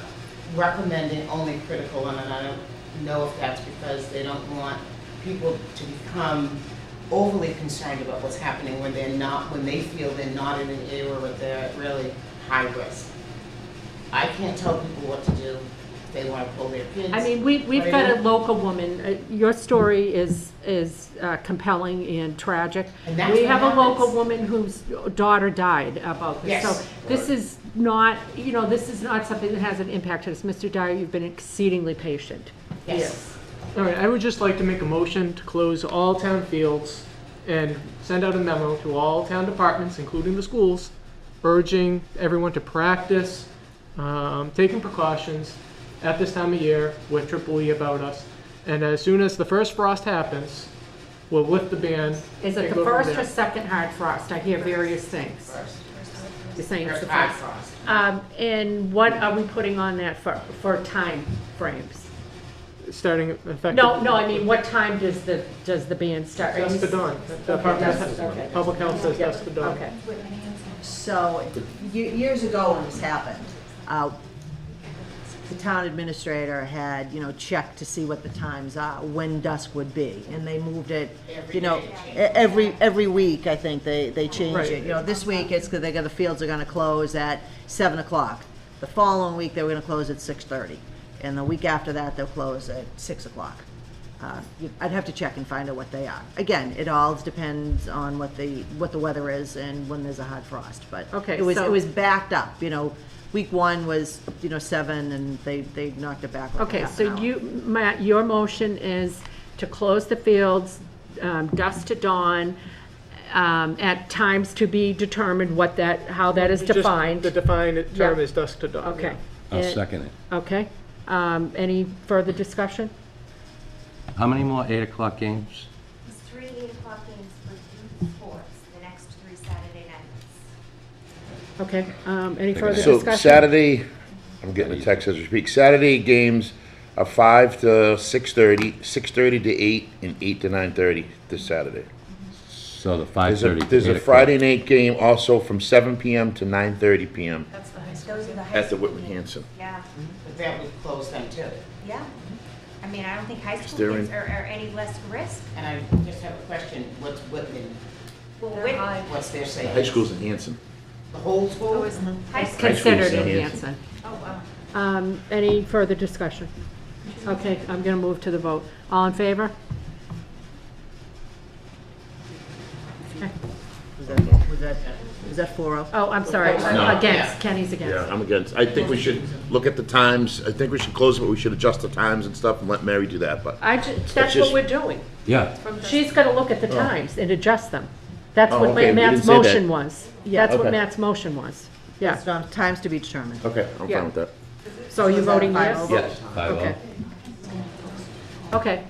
recommending only critical, and I don't know if that's because they don't want people to become overly concerned about what's happening when they feel they're not in an area where they're really high risk. I can't tell people what to do. They want to pull their kids. I mean, we've got a local woman, your story is compelling and tragic. And that's We what have a local happens. woman whose daughter died about this. Yes. So this is not, this is not something that hasn't impacted us. Mr. Dyer, you've been exceedingly patient. Yes. All right, I would just like to make a motion to close all town fields and send out a memo to all town departments, including the schools, urging everyone to practice, taking precautions at this time of year with Triple E about us. And as soon as the first frost happens, we'll lift the ban. Is it and the go from first there. or second hard frost? I hear various things. You're saying it's the Hard first. frost. And what are we putting on that for time frames? Starting effective. No, I mean, what time does the ban start? Dusk to dawn. The Department dusk to- okay. of Public Health says dusk to dawn. Okay. So, years ago when this happened, the town administrator had, checked to see what the times are, when dusk would be, and they moved it, every week, I think, they change Right. it. This week, it's because the fields are gonna close at 7 o'clock. The following week, they were gonna close at 6:30, and the week after that, they'll close at 6 o'clock. I'd have to check and find out what they are. Again, it all depends on what the weather is and when there's a hard frost, but Okay, it so- was backed up, Week 1 was, 7, and they knocked it back. like Okay, half so an hour. Matt, your motion is to close the fields, dusk to dawn, at times to be determined how that is Just defined. The defined term Yeah. is dusk to dawn. Okay. I'll And- second it. Okay. Any further discussion? How many more 8 o'clock games? There's 3 8 o'clock games for youth sports, the next 3 Saturday nights. Okay, any further So discussion? Saturday, I'm getting a text as we speak. Saturday games are 5 to 6:30, 6:30 to 8, and 8 to 9:30 this Saturday. So the 5:30 There's to a 8 o'clock. Friday night game also from 7 p.m. to 9:30 p.m. That's the high school. Those are the high at the school Whitman games. Hanson. Yeah, But that would close them too. yeah. I mean, I don't think high school During- kids are any less risk. And I just have a question, what's Whitman, Well, what's their say? High school's in Hanson. The whole school? Oh, is high It's school. considered school's in in Hanson. Oh, wow. Any further discussion? Okay, I'm gonna move to the vote. All in favor? Okay. Was that 4-0? Oh, I'm sorry, No. against, Kenny's against. Yeah, I'm against. I think we should look at the times. I think we should close it, but we should adjust the times and stuff and let Mary do that, but. That's just- what we're doing. Yeah. She's gonna look at the times and adjust them. That's Oh, what okay, we Matt's didn't say that. motion was. Yeah. That's what Okay. Matt's motion was. Yeah, It's on times to be determined. Okay, I'm Yeah. fine with that. so you is that a voting final yes? vote? Yes, 5-0. Okay. Okay,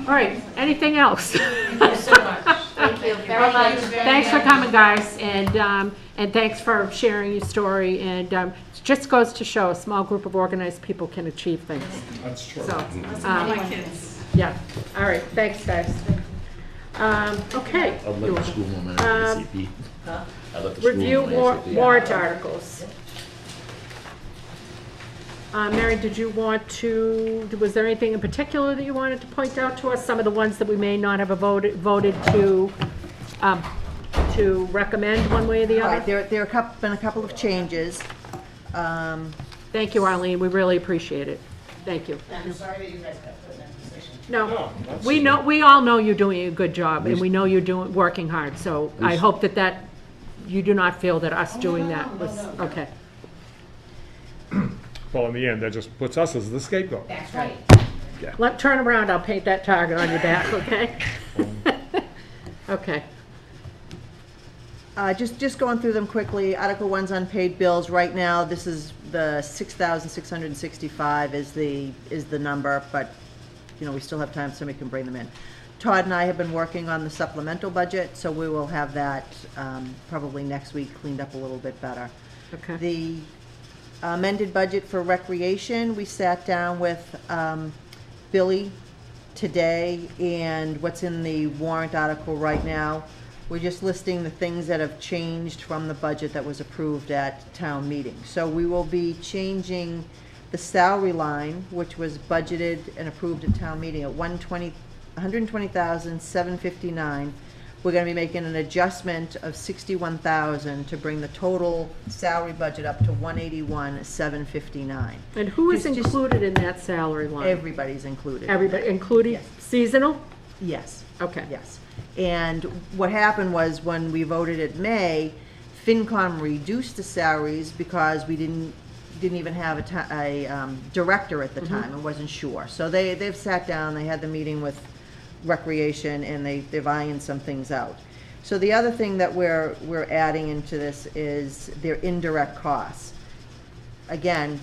all right, anything else? Thank you very much. Thanks for coming, guys, and thanks for sharing your story, and it just goes to show a small group of organized people can achieve things. That's true. So, My kids. yeah, all right, thanks, guys. Okay. I'll let the school know my ACP. I'll let the school Review know my ACP. warrant articles. Mary, did you want to, was there anything in particular that you wanted to point out to us? Some of the ones that we may not have voted to recommend one way or the Right, other? there have been a couple of changes. Thank you, Arlene, we really appreciate it. Thank you. I'm sorry that you guys got put in that position. No, we all know you're doing a good job, and we know you're working hard, so I hope that you do not feel that us doing that was, okay. Well, in the end, that just puts us as the scapegoat. That's right. Turn around, I'll paint that target on your back, okay? Okay. Just going through them quickly, Article 1's unpaid bills. Right now, this is the 6,665 is the number, but, we still have time, somebody can bring them in. Todd and I have been working on the supplemental budget, so we will have that probably next week cleaned up a little bit better. Okay. The amended budget for recreation, we sat down with Billy today, and what's in the warrant article right now. We're just listing the things that have changed from the budget that was approved at town meeting. So we will be changing the salary line, which was budgeted and approved at town meeting at $120,759. We're gonna be making an adjustment of $61,000 to bring the total salary budget up to $181,759. And who is Just- included in that salary line? Everybody's included. Everybody, including Yes. seasonal? Yes. Okay. Yes. And what happened was when we voted in May, FinCom reduced the salaries because we didn't even have a director at the time and wasn't sure. So they've sat down, they had the meeting with Recreation, and they're eyeing some things out. So the other thing that we're adding into this is their indirect costs. Again,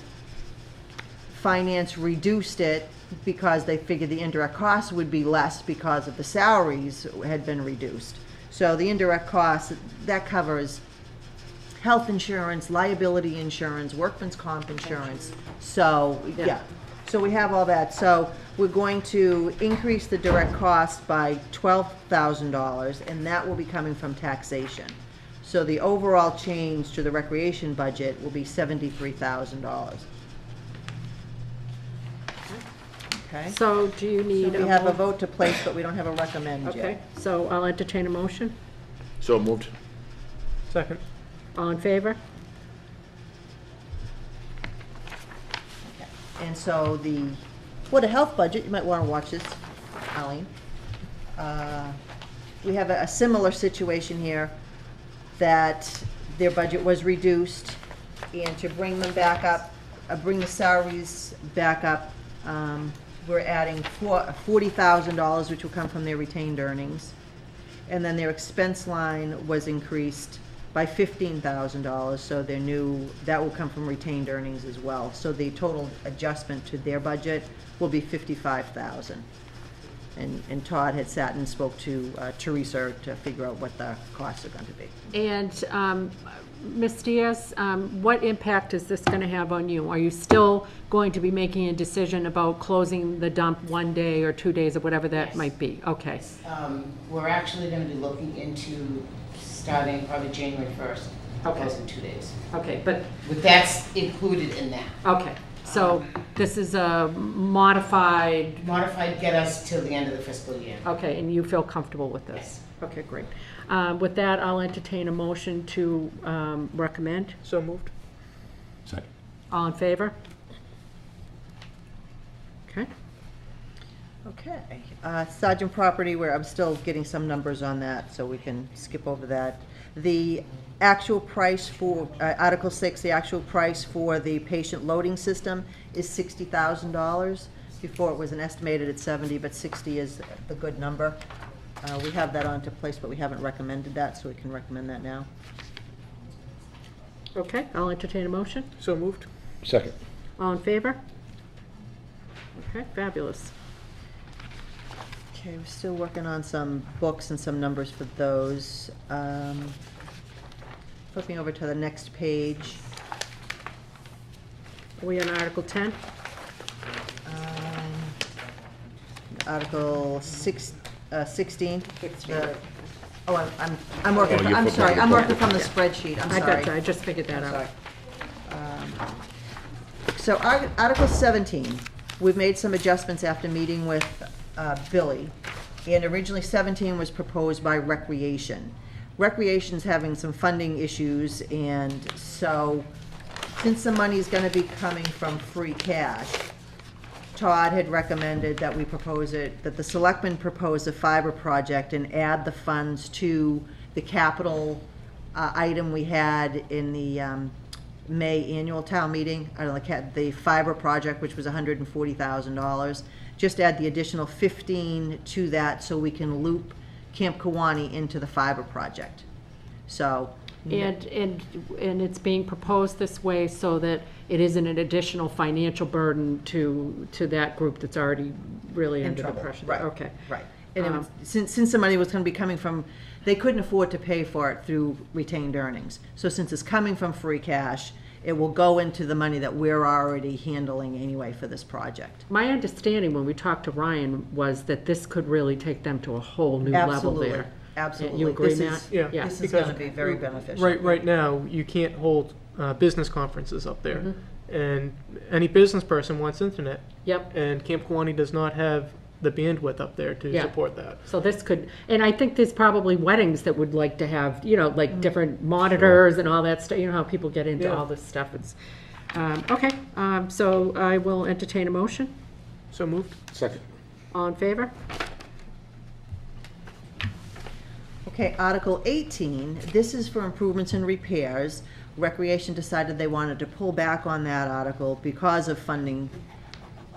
Finance reduced it because they figured the indirect costs would be less because of the salaries had been reduced. So the indirect costs, that covers health insurance, liability insurance, workman's comp insurance. So, yeah. So we have all that. So we're going to increase the direct cost by $12,000, and that will be coming from taxation. So the overall change to the recreation budget will be $73,000. Okay? So do you need? So we have a vote to place, but we don't have a recommend yet. Okay, so I'll entertain a motion. So moved. Second. All in favor? And so the Board of Health budget, you might want to watch this, Colleen. We have a similar situation here, that their budget was reduced, and to bring them back up, bring the salaries back up, we're adding $40,000, which will come from their retained earnings. And then their expense line was increased by $15,000, so their that will come from retained earnings as well. So the total adjustment to their budget will be $55,000. And Todd had sat and spoke to Teresa to figure out what the costs are going to be. And Ms. Diaz, what impact is this going to have on you? Are you still going to be making a decision about closing the dump one day or 2 days or whatever that might be? Okay. We're actually gonna be looking into starting probably January 1st, Okay. close in 2 days. Okay, but, But that's included in that. okay, so this is a modified, Get us till the end of the fiscal year. okay, and you feel comfortable with this? Yes. Okay, great. With that, I'll entertain a motion to recommend. So moved. Second. All in favor? Okay. Okay, Sergeant property, where I'm still getting some numbers on that, so we can skip over that. The actual price for, Article 6, the actual price for the patient loading system is $60,000. Before it was an estimated at 70, but 60 is the good number. We have that on to place, but we haven't recommended that, so we can recommend that now. Okay, I'll entertain a motion. So moved. Second. All in favor? Okay, fabulous. Okay, we're still working on some books and some numbers for those. Flipping over to the next page. Are we on Article 10? Article 16. Oh, I'm working, Oh, you're I'm flipping sorry, on the I'm book. working from the spreadsheet, I'm I sorry. got you, I just figured that I'm out. sorry. So Article 17, we've made some adjustments after meeting with Billy. And originally 17 was proposed by Recreation. Recreation's having some funding issues, and so since the money's gonna be coming from free cash, Todd had recommended that we propose it, that the selectmen propose a fiber project and add the funds to the capital item we had in the May annual town meeting, the fiber project, which was $140,000. Just add the additional 15 to that so we can loop Camp Kawani into the fiber project. So. And it's being proposed this way so that it isn't an additional financial burden to that group that's already really In under the trouble. pressure. Right. Okay. Right. And it was, since the money was gonna be coming from, they couldn't afford to pay for it through retained earnings. So since it's coming from free cash, it will go into the money that we're already handling anyway for this project. My understanding when we talked to Ryan was that this could really take them to a whole new level Absolutely. there. Absolutely. You agree, This Matt? is- Yeah. Yeah. This is Because gonna be very beneficial. Right now, you can't hold business conferences up there. And any business person wants internet. Yep. And Camp Kawani does not have the bandwidth up there to Yeah. support that. So this could, and I think there's probably weddings that would like to have, like different monitors and all that stuff. You know how people get into Yeah. all this stuff. It's, okay, so I will entertain a motion. So moved. Second. All in favor? Okay, Article 18, this is for improvements and repairs. Recreation decided they wanted to pull back on that article because of funding.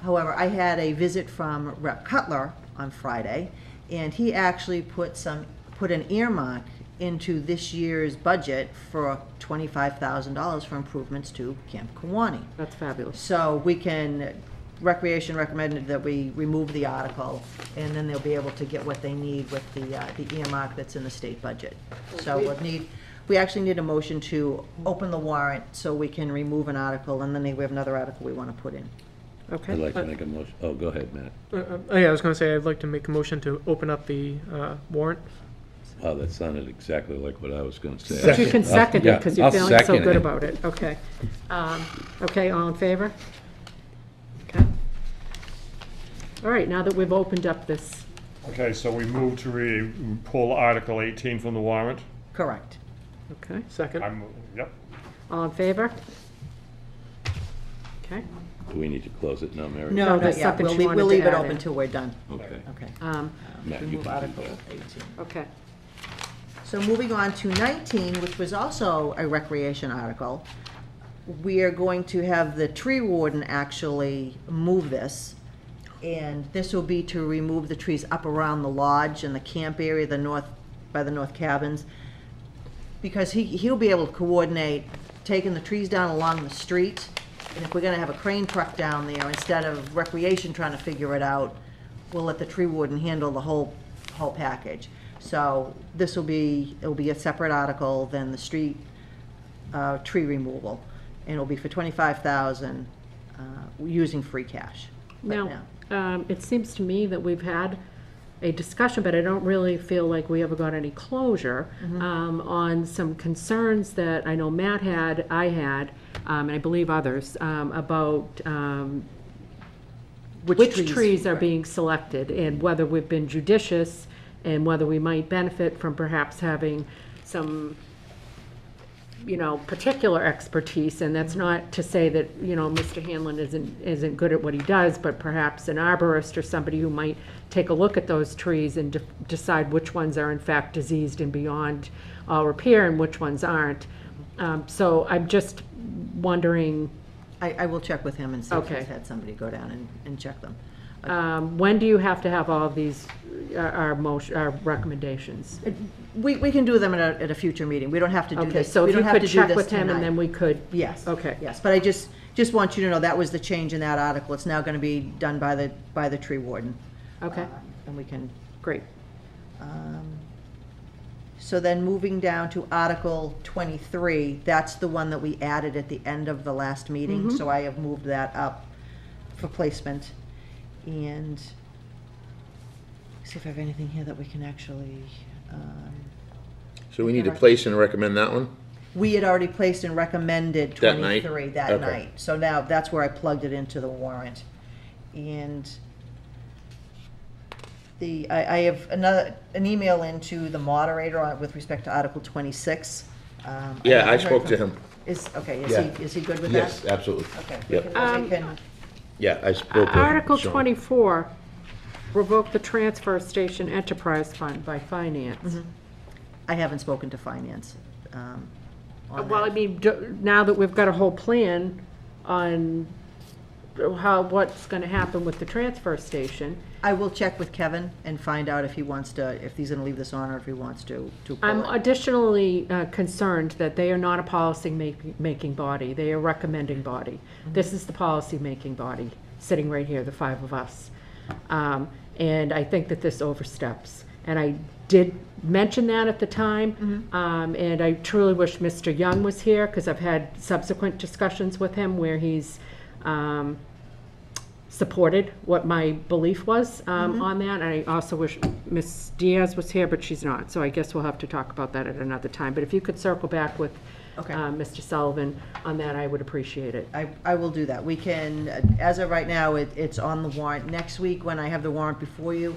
However, I had a visit from Rep. Cutler on Friday, and he actually put an earmark into this year's budget for $25,000 for improvements to Camp Kawani. That's fabulous. So Recreation recommended that we remove the article, and then they'll be able to get what they need with the earmark that's in the state budget. So we actually need a motion to open the warrant so we can remove an article, and then we have another article we want to put in. Okay. I'd like to make a motion, oh, go ahead, Matt. Yeah, I was gonna say, I'd like to make a motion to open up the warrant. Oh, that sounded exactly like what I was gonna say. But you can second it because you're I'll feeling so second good it. about it. Okay. Okay, all in favor? Okay. All right, now that we've opened up this, Okay, so we move to pull Article 18 from the warrant. Correct. okay, Second. Yep. all in favor? Okay. Do we need to close it now, Mary? No, there's not yet. something We'll she leave, wanted we'll to leave it add open in. till we're done. Okay. Okay. Matt, you Remove can do Article that. 18. Okay. So moving on to 19, which was also a recreation article, we are going to have the tree warden actually move this. And this will be to remove the trees up around the lodge and the camp area, by the north cabins. Because he'll be able to coordinate taking the trees down along the street. And if we're gonna have a crane truck down there, instead of recreation trying to figure it out, we'll let the tree warden handle the whole package. So it'll be a separate article than the street tree removal. And it'll be for $25,000 using free cash. right Now, it seems to me that we've had a discussion, but I don't really feel like we ever got any closure on some concerns that I know Matt had, I had, and I believe others, about which trees are being selected and whether we've been judicious and whether we might benefit from perhaps having some particular expertise, and that's not to say that, Mr. Hanlon isn't good at what he does, but perhaps an arborist or somebody who might take a look at those trees and decide which ones are in fact diseased and beyond all repair and which ones aren't. So I'm just wondering. I will check with him and see if Okay. he's had somebody go down and check them. When do you have to have all of these, our recommendations? We can do them at a future meeting. We don't have to do Okay, this. so we if you don't have could to do check this with him and tonight. then we could. Yes. Okay. Yes, but I just want you to know that was the change in that article. It's now going to be done by the tree warden. Okay, And we can, great. so then moving down to Article 23, that's the one that we added at the end of the last meeting. So I have moved that up for placement. And see if I have anything here that we can actually, So we need to place and recommend that one? we had already placed and recommended That night? 23 that Okay. night. So now that's where I plugged it into the warrant. And I have an email into the moderator with respect to Article 26. Yeah, haven't I heard spoke from- to him. Is he good with that? Yes, absolutely. Okay. Yep. We can- Yeah, I spoke to Article Sean. 24, revoke the transfer station enterprise fund by finance. I haven't spoken to finance on Well, I that. mean, now that we've got a whole plan on what's gonna happen with the transfer station, I will check with Kevin and find out if he wants to, if he's gonna leave this on or if he wants to pull I'm it. additionally concerned that they are not a policy-making body, they are a recommending body. This is the policy-making body, sitting right here, the five of us. And I think that this oversteps. And I did mention that at the time, and I truly wish Mr. Young was here, because I've had subsequent discussions with him where he's supported what my belief was on that. And I also wish Ms. Diaz was here, but she's not, so I guess we'll have to talk about that at another time. But if you could circle back with Okay. Mr. Sullivan on that, I would appreciate it. I will do that. We can, as of right now, it's on the warrant. Next week, when I have the warrant before you,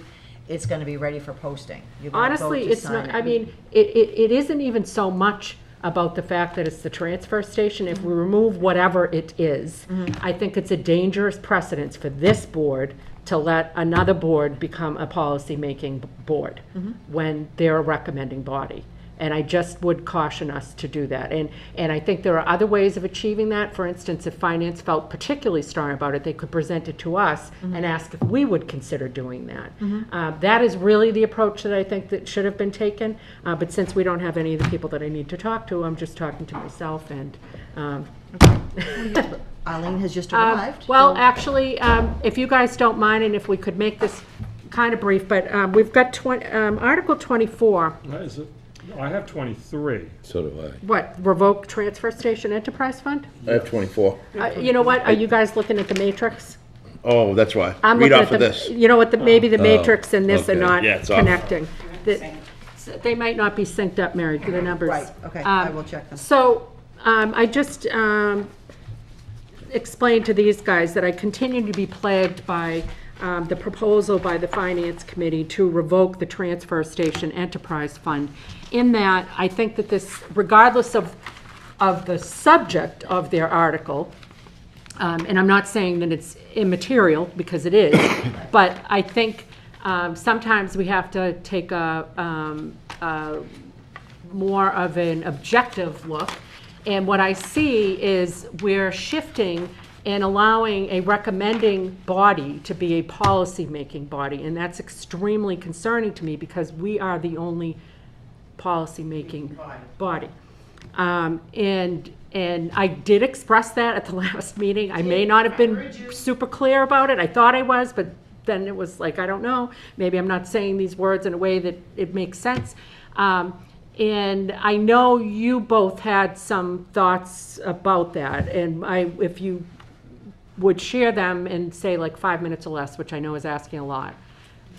it's gonna be ready for posting. You're gonna vote Honestly, to it's sign not, it. I mean, it isn't even so much about the fact that it's the transfer station. If we remove whatever it is, I think it's a dangerous precedence for this board to let another board become a policy-making board when they're a recommending body. And I just would caution us to do that. And I think there are other ways of achieving that. For instance, if finance felt particularly strong about it, they could present it to us and ask if we would consider doing that. That is really the approach that I think that should have been taken. But since we don't have any of the people that I need to talk to, I'm just talking to myself and, Eileen has just arrived. well, so- actually, if you guys don't mind, and if we could make this kind of brief, but we've got Article 24. Is it? I have 23. So do What, revoke transfer station enterprise fund? I. I have 24. You know what, are you guys looking at the matrix? Oh, that's why. I'm Read looking off at of the, this. you know what, maybe the matrix and this are okay. not Yeah, it's off. connecting. They might not be synced up, Mary, to the numbers. Right, okay, I will check them. So, I just explained to these guys that I continue to be plagued by the proposal by the Finance Committee to revoke the Transfer Station Enterprise Fund. In that, I think that this, regardless of the subject of their article, and I'm not saying that it's immaterial, because it is, but I think sometimes we have to take a more of an objective look. And what I see is we're shifting and allowing a recommending body to be a policy-making body. And that's extremely concerning to me, because we are the only policy-making body. And I did express that at the last meeting. I may not have been super clear about it. I thought I was, but then it was like, I don't know. Maybe I'm not saying these words in a way that it makes sense. And I know you both had some thoughts about that. And if you would share them in, say, like 5 minutes or less, which I know is asking a lot.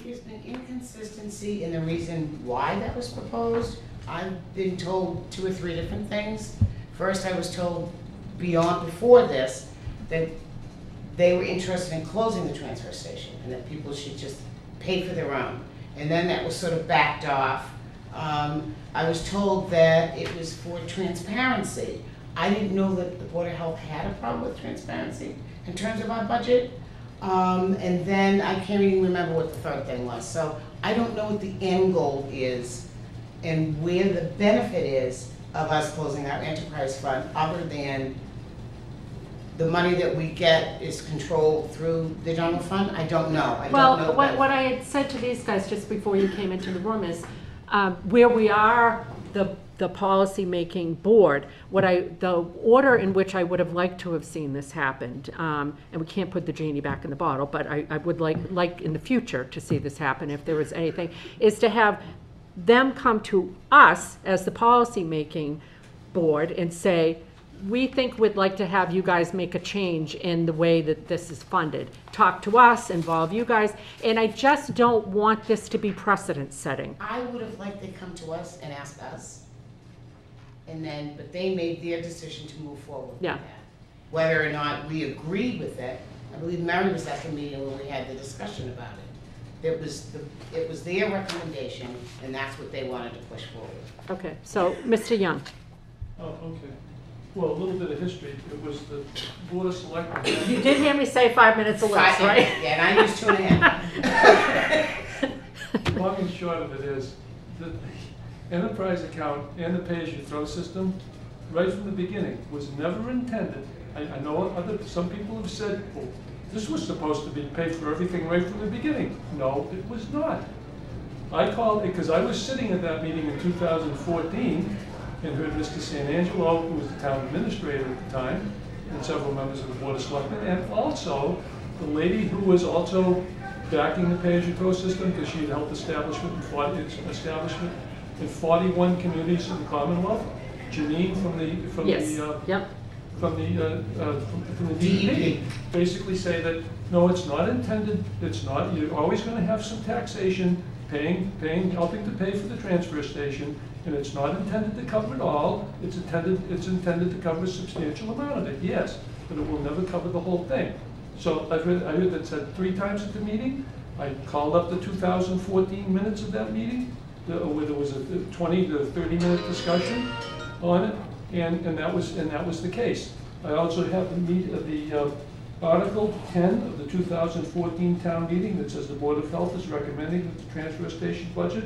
There's been inconsistency in the reason why that was proposed. I've been told 2 or 3 different things. First, I was told before this that they were interested in closing the transfer station and that people should just pay for their own. And then that was sort of backed off I was told that it was for transparency. I didn't know that the Board of Health had a problem with transparency in terms of our budget. And then I can't even remember what the third thing was. So I don't know what the end goal is and where the benefit is of us closing our enterprise fund, other than the money that we get is controlled through the general fund. I don't know. I don't know Well, what I had said to these guys just before you came into the room is, where we are the policy-making board, the order in which I would have liked to have seen this happened, and we can't put the genie back in the bottle, but I would like in the future to see this happen if there was anything, is to have them come to us as the policy-making board and say, we think we'd like to have you guys make a change in the way that this is funded. Talk to us, involve you guys, and I just don't want this to be precedent setting. I would have liked to come to us and ask us, and then, but they made their decision to move forward with Yeah. that. Whether or not we agreed with it, I believe Mary was at the meeting when we had the discussion about it. It was their recommendation, and that's what they wanted to push forward. Okay, so, Mr. Young. Oh, okay. Well, a little bit of history. It was the Board of Selectmen. You did hear me say 5 minutes or less, right? Yeah, and I used 2.5. Long and short of it is, the enterprise account and the pay-as-you-throw system, right from the beginning, was never intended. I know some people have said, well, this was supposed to be paid for everything right from the beginning. No, it was not. I called it because I was sitting at that meeting in 2014 and heard Mr. San Angelo, who was the town administrator at the time, and several members of the Board of Selectmen, and also the lady who was also backing the pay-as-you-throw system because she had helped establishment in 41 communities in the Commonwealth. Janine from the DEP basically say that, no, it's not intended, you're always going to have some taxation, helping to pay for the transfer station, and it's not intended to cover it all. It's intended to cover a substantial amount of it, yes, but it will never cover the whole thing. So I heard that said 3 times at the meeting. I called up the 2014 minutes of that meeting, where there was a 20 to 30-minute discussion on it, and that was the case. I also have the Article 10 of the 2014 town meeting that says the Board of Health is recommending that the transfer station budget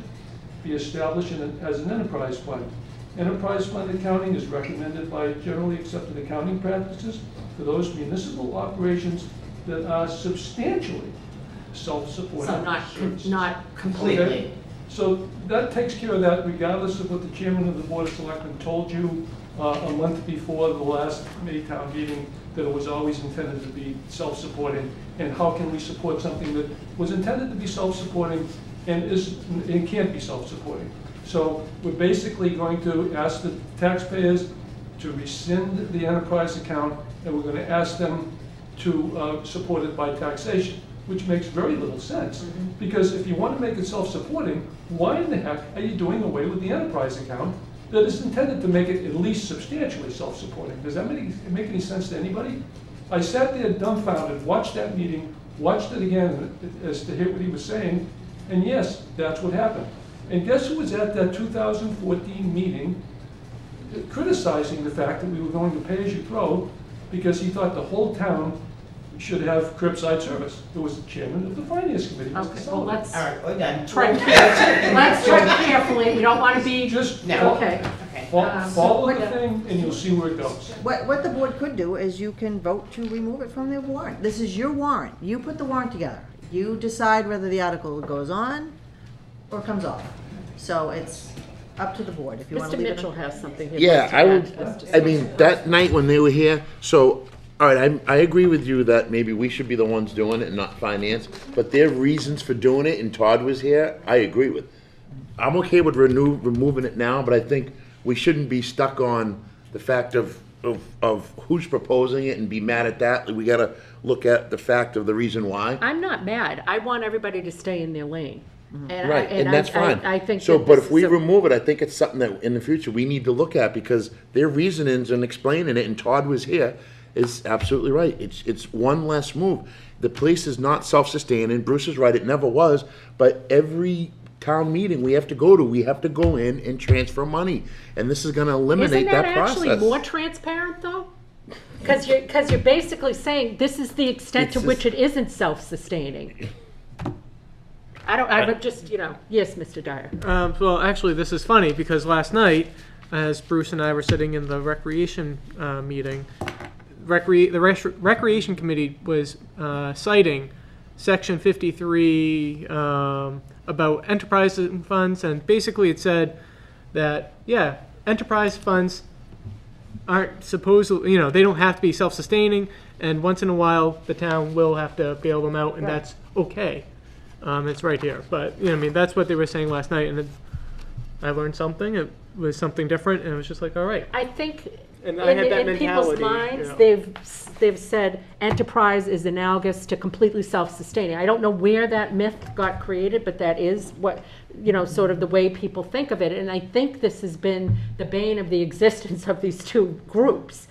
be established as an enterprise fund. Enterprise fund accounting is recommended by generally accepted accounting practices for those municipal operations that are substantially self-supporting. So not completely. Okay? So that takes care of that, regardless of what the chairman of the Board of Selectmen told you a month before the last May town meeting, that it was always intended to be self-supporting. And how can we support something that was intended to be self-supporting and can't be self-supporting? So we're basically going to ask the taxpayers to rescind the enterprise account, and we're going to ask them to support it by taxation, which makes very little sense. Because if you want to make it self-supporting, why in the heck are you doing away with the enterprise account that is intended to make it at least substantially self-supporting? Does that make any sense to anybody? I sat there dumbfounded, watched that meeting, watched it again as to hear what he was saying, and yes, that's what happened. And guess who was at that 2014 meeting criticizing the fact that we were going to pay-as-you-throw because he thought the whole town should have curbside service? It was the chairman of the finance committee, Mr. Okay, well, Sullivan. let's All right, we're done. tread carefully. We don't want to be. No. Okay. Follow the thing and you'll see where it goes. What the board could do is you can vote to remove it from the warrant. This is your warrant. You put the warrant together. You decide whether the article goes on or comes off. So it's up to the board if you want to Mr. leave it. Mitchell has something he'd Yeah, like to I add would, as to I say. mean, that night when they were here, so, all right, I agree with you that maybe we should be the ones doing it and not finance, but their reasons for doing it, and Todd was here, I agree with. I'm okay with removing it now, but I think we shouldn't be stuck on the fact of who's proposing it and be mad at that. We gotta look at the fact of the reason why. I'm not mad. I want everybody to stay in their lane. Right, and that's fine. I think so, that but this if we is a- remove it, I think it's something that in the future we need to look at because their reasonings and explaining it, and Todd was here, is absolutely right. It's one less move. The police is not self-sustaining. Bruce is right, it never was, but every town meeting we have to go to. We have to go in and transfer money, and this is gonna eliminate Isn't that that process. actually more transparent, though? Because you're basically saying this is the extent to which it isn't self-sustaining. I'm just, yes, Mr. Dyer. Well, actually, this is funny because last night, as Bruce and I were sitting in the recreation meeting, the recreation committee was citing Section 53 about enterprise funds, and basically it said that enterprise funds aren't supposedly, they don't have to be self-sustaining, and once in a while the town will have to bail them out, and that's okay. It's right here, but that's what they were saying last night, and I learned something. It was something different, and it was just like, all right. I think And I had that in people's mentality, minds, they've said enterprise is analogous to completely self-sustaining. I don't know where that myth got created, but that is what, sort of the way people think of it. And I think this has been the bane of the existence of these two groups,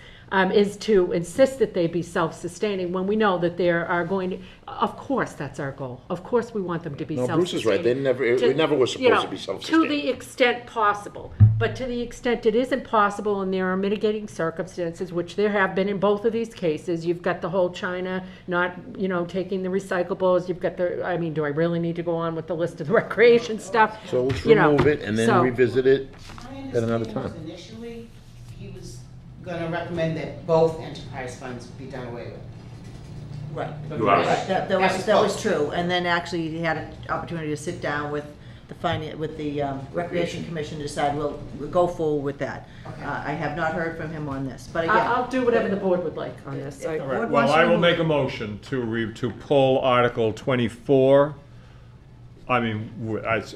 is to insist that they be self-sustaining when we know that there are going to, of course, that's our goal. Of course, we want them to be No, self-sustaining. Bruce is right. It never was supposed to be self-sustaining. To the extent possible. But to the extent it isn't possible and there are mitigating circumstances, which there have been in both of these cases, you've got the whole China not, taking the recyclables, you've got do I really need to go on with the list of the recreation stuff? So let's remove it and then so- revisit it My at another understanding was time. initially, he was gonna recommend that both enterprise funds be done away with. Right. You are Right, right. that was true, and then actually he had an opportunity to sit down with the Recreation Commission to decide, we'll go forward with that. I have not heard from him on this, but again. I'll do whatever the board would like on this. If the All board right, wants well, to I will remove make it- a motion to pull Article 24. I mean,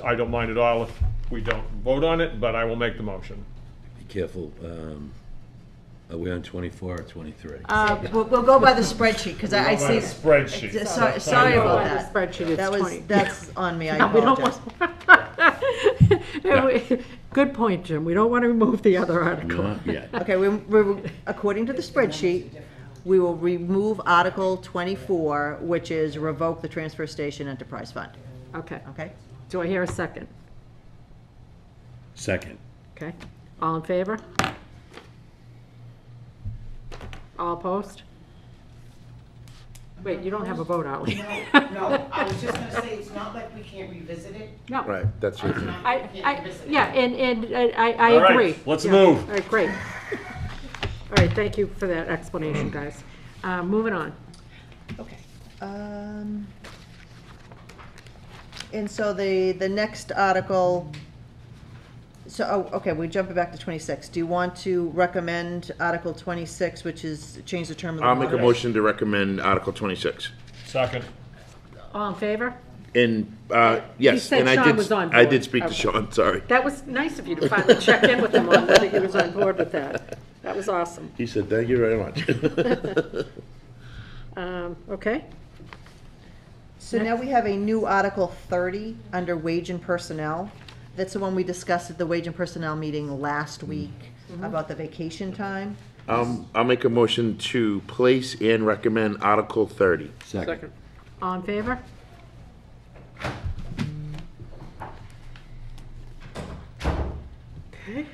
I don't mind at all if we don't vote on it, but I will make the motion. Be careful, are we on 24 or 23? We'll go by the spreadsheet, because I Go by see. the spreadsheet. Sorry Go about by the that. spreadsheet, it's 20. That's on me, I No, we don't apologize. Good point, Jim. We don't want to remove the other article. Not yet. Okay, we're, according to the spreadsheet, we will remove Article 24, which is revoke the transfer station enterprise fund, Okay. okay? Do I hear a second? Second. Okay. All in favor? All opposed? Wait, you don't have a vote, Ollie. No, I was just gonna say, it's not like we can't revisit it. No. Right, that's it. It's not like we can't revisit it. I All right, agree. let's Yeah. move. All right, great. All right, thank you for that explanation, guys. Moving on. Okay. And so the next article, okay, we're jumping back to 26. Do you want to recommend Article 26, which is change the term of the I'll make a water? motion to recommend Article 26. Second. All in favor? And, He yes, said and I Sean did, was on I board. did speak to Okay. Sean, sorry. That was nice of you to finally check in with him on whether he was on board with that. That was awesome. He said, thank you very much. Okay. So now we have a new Article 30 under wage and personnel. That's the one we discussed at the wage and personnel meeting last week about the vacation time. I'll make a motion to place and recommend Article 30. Second. All in favor? Okay.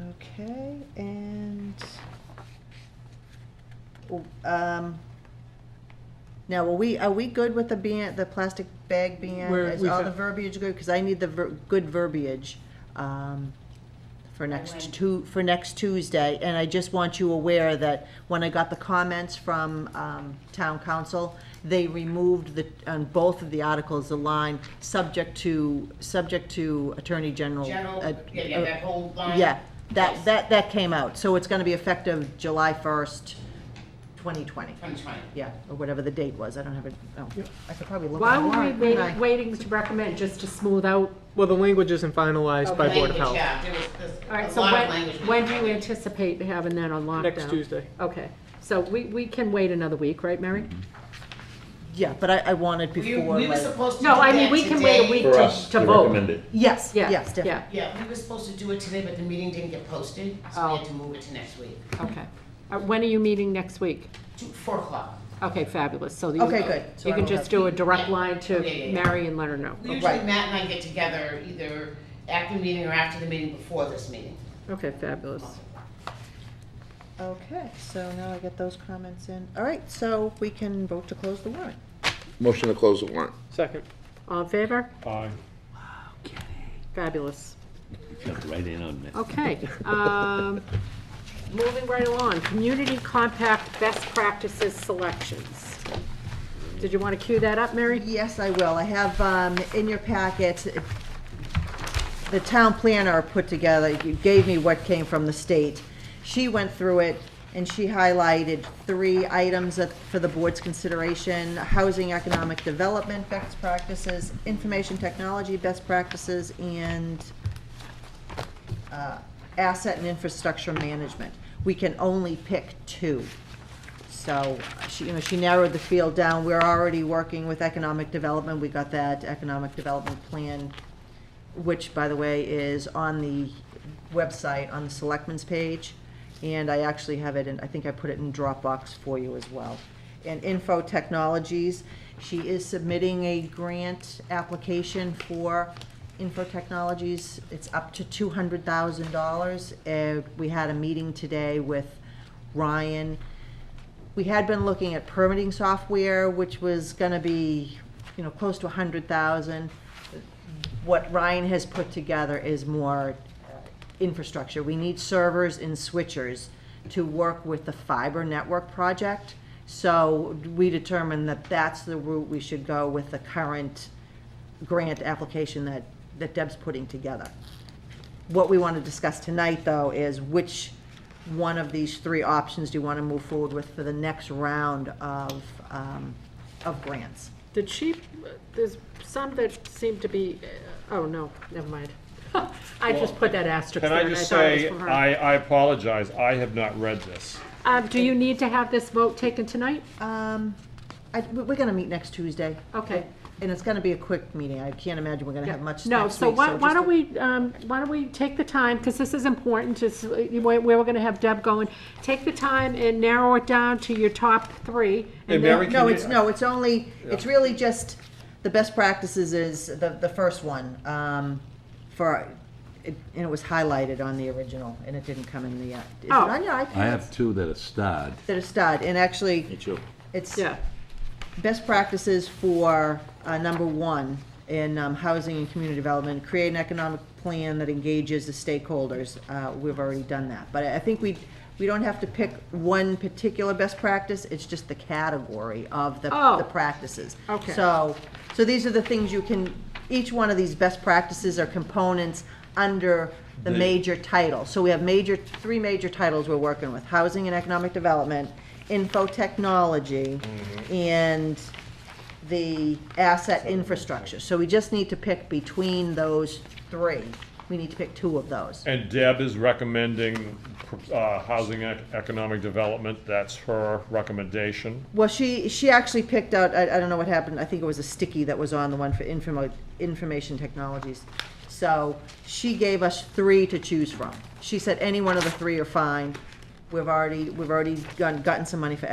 Okay, and, now, are we good with the plastic bag ban? Is We've all had- the verbiage good? Because I need the good verbiage, for next Tuesday. And I just want you aware that when I got the comments from, town council, they removed on both of the articles, the line, subject to Attorney General. That whole line. Yeah, that came out, so it's gonna be effective July 1st, 2020. 2020. Yeah, or whatever the date was, I don't have it, I could probably look Why at the were we warrant, couldn't I? waiting to recommend, just to smooth out? Well, the language isn't finalized by Board of Language, Health. yeah, there's All right, a so lot of language. when do you anticipate having that on lockdown? Next Tuesday. Okay, so we can wait another week, right, Mary? Yeah, but I wanted We before, were like, supposed to do No, I mean, that we can wait a today. week For us to to vote. recommend it. yes, Yeah, yes, definitely. yeah, Yeah, we were supposed to do it today, but the meeting didn't get posted, so we had to move it to next week. okay. When are you meeting next week? 4 o'clock. Okay, fabulous. So Okay, good. So you I can will just have- do a direct Yeah. line to Yeah. Mary and let her know. Usually Right. Matt and I get together either after the meeting or after the meeting before this meeting. Okay, fabulous. Okay, so now I get those comments in. All right, so we can vote to close the warrant. Motion to close the warrant. Second. All in favor? Aye. Fabulous. Jumped right in on that. Okay, moving right along, community compact best practices selections. Did you want to cue that up, Mary? Yes, I will. I have in your packet, the town planner put together, you gave me what came from the state. She went through it and she highlighted 3 items for the board's consideration: housing economic development best practices, information technology best practices, and asset and infrastructure management. We can only pick 2. So she narrowed the field down. We're already working with economic development. We got that economic development plan, which, by the way, is on the website, on the Selectmen's page. And I actually have it in, I think I put it in Dropbox for you as well. And Info Technologies, she is submitting a grant application for Info Technologies. It's up to $200,000. We had a meeting today with Ryan. We had been looking at permitting software, which was gonna be, close to $100,000. What Ryan has put together is more infrastructure. We need servers and switchers to work with the fiber network project. So we determined that that's the route we should go with the current grant application that Deb's putting together. What we want to discuss tonight, though, is which one of these 3 options do you want to move forward with for the next round of grants? There's some that seem to be, oh, no, never mind. I just put that asterisk Can there I and I just thought it was say, from her. I apologize, I have not read this. Do you need to have this vote taken tonight? We're gonna meet next Tuesday. Okay. And it's gonna be a quick meeting. I can't imagine we're gonna have much No, next so week. why just don't we take the time, because this is important, where we're gonna have Deb going, take the time and narrow it down to your top 3. Hey, And Mary, then, No, can you- it's only, it's really just, the best practices is the first one, and it was highlighted on the original, and it didn't come in the, is it Oh. on your iPad? I have 2 that are starred. That are starred, and actually, Thank you. it's yeah, best practices for, number 1, in housing and community development, create an economic plan that engages the stakeholders. We've already done that, but I think we don't have to pick one particular best practice, it's just the category of the practices. Okay. So these are the things you can, each one of these best practices are components under the major title. So we have 3 major titles we're working with: housing and economic development, info technology, and the asset infrastructure. So we just need to pick between those 3. We need to pick 2 of those. And Deb is recommending housing economic development, that's her recommendation. Well, she actually picked out, I don't know what happened, I think it was a sticky that was on the one for information technologies. So she gave us 3 to choose from. She said any one of the 3 are fine. We've already gotten some money for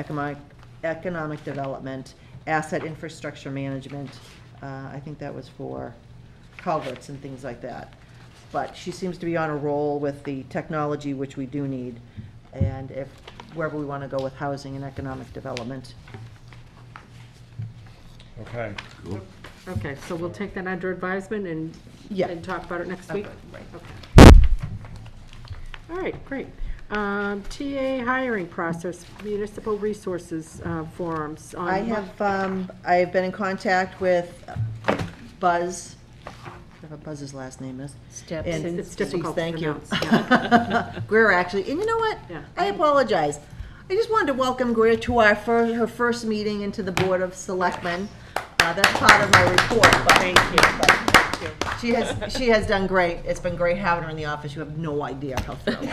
economic development, asset infrastructure management. I think that was for culverts and things like that. But she seems to be on a roll with the technology, which we do need, and if wherever we want to go with housing and economic development. Okay. okay, so we'll take that under advisement and talk about it next week? Right. Okay. All right, great. TA hiring process, municipal resources forums. I have been in contact with Buzz, whatever Buzz's last name is. Steps. And It's difficult to thank you. pronounce. Greer, actually, and you know what? Yeah. I apologize. I just wanted to welcome Greer to her first meeting into the Board of Selectmen. That's part of my report, but thank you. She has done great. It's been great having her in the office. You have no idea how thrilled.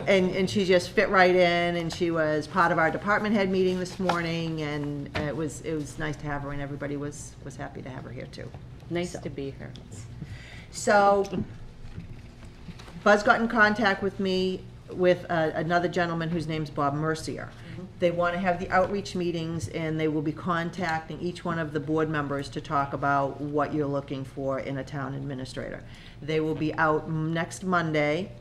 And she just fit right in, and she was part of our department head meeting this morning, and it was nice to have her, and everybody was happy to have her here too. Nice to be here. So Buzz got in contact with me with another gentleman whose name's Bob Mercier. They want to have the outreach meetings, and they will be contacting each one of the board members to talk about what you're looking for in a town administrator. They will be out next Monday,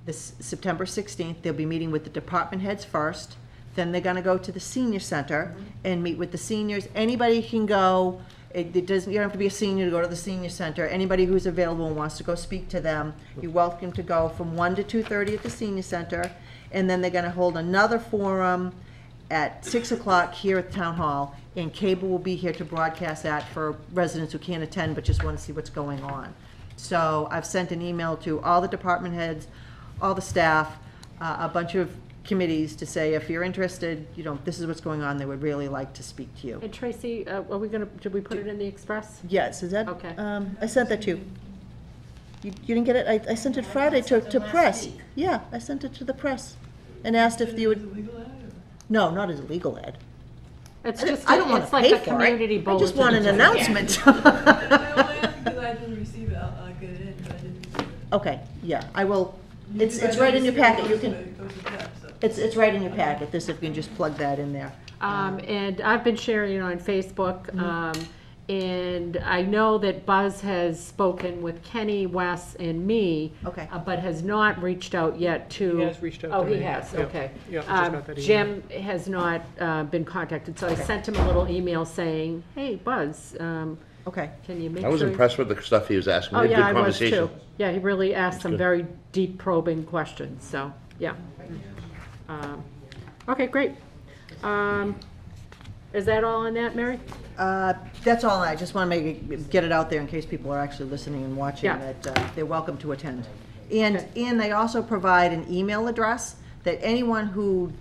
this September 16th. They'll be meeting with the department heads first. Then they're gonna go to the senior center and meet with the seniors. Anybody can go. It doesn't, you don't have to be a senior to go to the senior center. Anybody who's available and wants to go speak to them, you're welcome to go from 1 to 2:30 at the senior center. And then they're gonna hold another forum at 6 o'clock here at Town Hall. And cable will be here to broadcast that for residents who can't attend but just wanna see what's going on. So I've sent an email to all the department heads, all the staff, a bunch of committees to say, if you're interested, this is what's going on, they would really like to speak to you. And Tracy, did we put it in the Express? Yes, is that? Okay. I sent that to you. You didn't get it? I sent it Friday to press. Yeah, I sent it to the press and asked if you would. No, not as a legal ad. It's just, I don't want it's to like pay a for community it. I bulletin. just want an announcement. Because I didn't receive it, I'll get it in, but I didn't receive it. Okay, yeah, I will. It's right in your packet. You can. It's right in your packet. This, if you can just plug that in there. And I've been sharing it on Facebook, and I know that Buzz has spoken with Kenny, Wes, and me. Okay. But has not reached out yet to. He has reached out Oh, to he me. has, Yeah. okay. Yeah, I just got that Jim has not been contacted, so I sent him a little email saying, hey, Buzz, Okay. can you make I was sure? impressed with the stuff he was asking. Oh, We had yeah, good I was conversation. too. Yeah, he really asked some good. very deep probing questions, so, yeah. Okay, great. Is that all on that, Mary? That's all. I just want to get it out there in case people are actually listening and watching, Yeah. that they're welcome to attend. And they also provide an email address that anyone who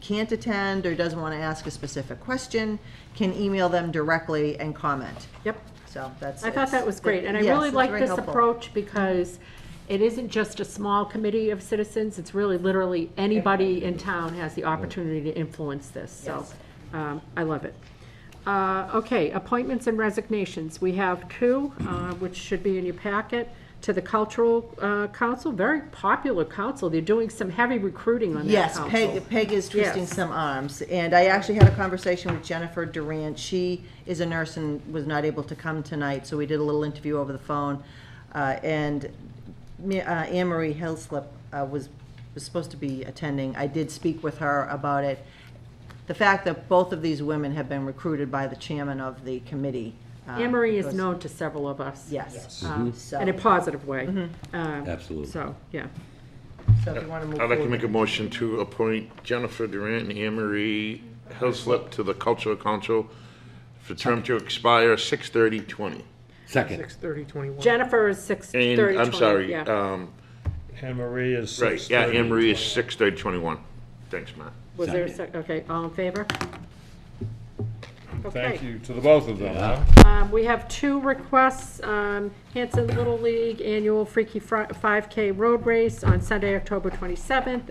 can't attend or doesn't want to ask a specific question can email them directly and comment. Yep. So that's. I thought that was great, and I yes, really it's like very this helpful. approach because it isn't just a small committee of citizens, it's really literally anybody in town has the opportunity to influence this, so, I love it. Okay, appointments and resignations. We have two, which should be in your packet. To the Cultural Council, very popular council. They're doing some heavy recruiting on that Yes, council. Peg is twisting Yes. some arms. And I actually had a conversation with Jennifer Durant. She is a nurse and was not able to come tonight, so we did a little interview over the phone. And Anne Marie Hillslip was supposed to be attending. I did speak with her about it. The fact that both of these women have been recruited by the chairman of the committee. Anne Marie is goes- known to several of us. Yes. So- In a positive way. Absolutely. So, yeah. So if you want to move I'd like to forward. make a motion to appoint Jennifer Durant and Anne Marie Hillslip to the Cultural Council for term to expire 6/30/20. Second. 6/30/21. Jennifer is 6/30. And, I'm sorry, Yeah. Anne Marie is right, yeah, 6:30. Anne Marie is 6/30/21. Thanks, Matt. Was there a sec, okay, all in favor? Thank Okay. you to the both of them, huh? We have two requests, Hanson Little League Annual Freaky 5K Road Race on Sunday, October 27th,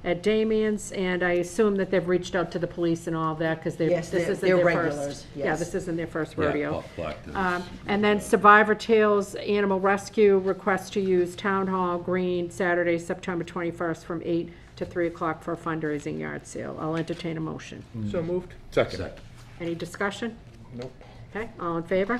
at Damien's, and I assume that they've reached out to the police and all of that, because Yes, this isn't they're their regulars, first. Yeah, yes. this isn't their first Yeah, rodeo. Blackton. And then Survivor Tales Animal Rescue request to use Town Hall Green Saturday, September 21st, from 8 to 3 o'clock for a fundraising yard sale. I'll entertain a motion. So moved. Second. Any discussion? Nope. Okay, all in favor?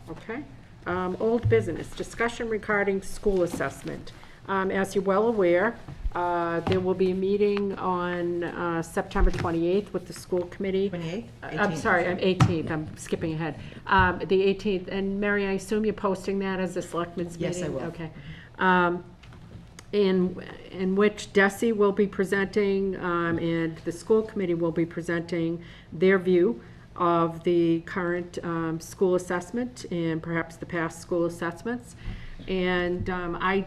Okay. Old business, discussion regarding school assessment. As you're well aware, there will be a meeting on September 28th with the school committee. 28th? I'm 18th. sorry, I'm 18th, I'm skipping ahead. The 18th, and Mary, I assume you're posting that as a selectmen's meeting? Yes, I will. Okay. In which DESI will be presenting, and the school committee will be presenting their view of the current school assessment and perhaps the past school assessments. And I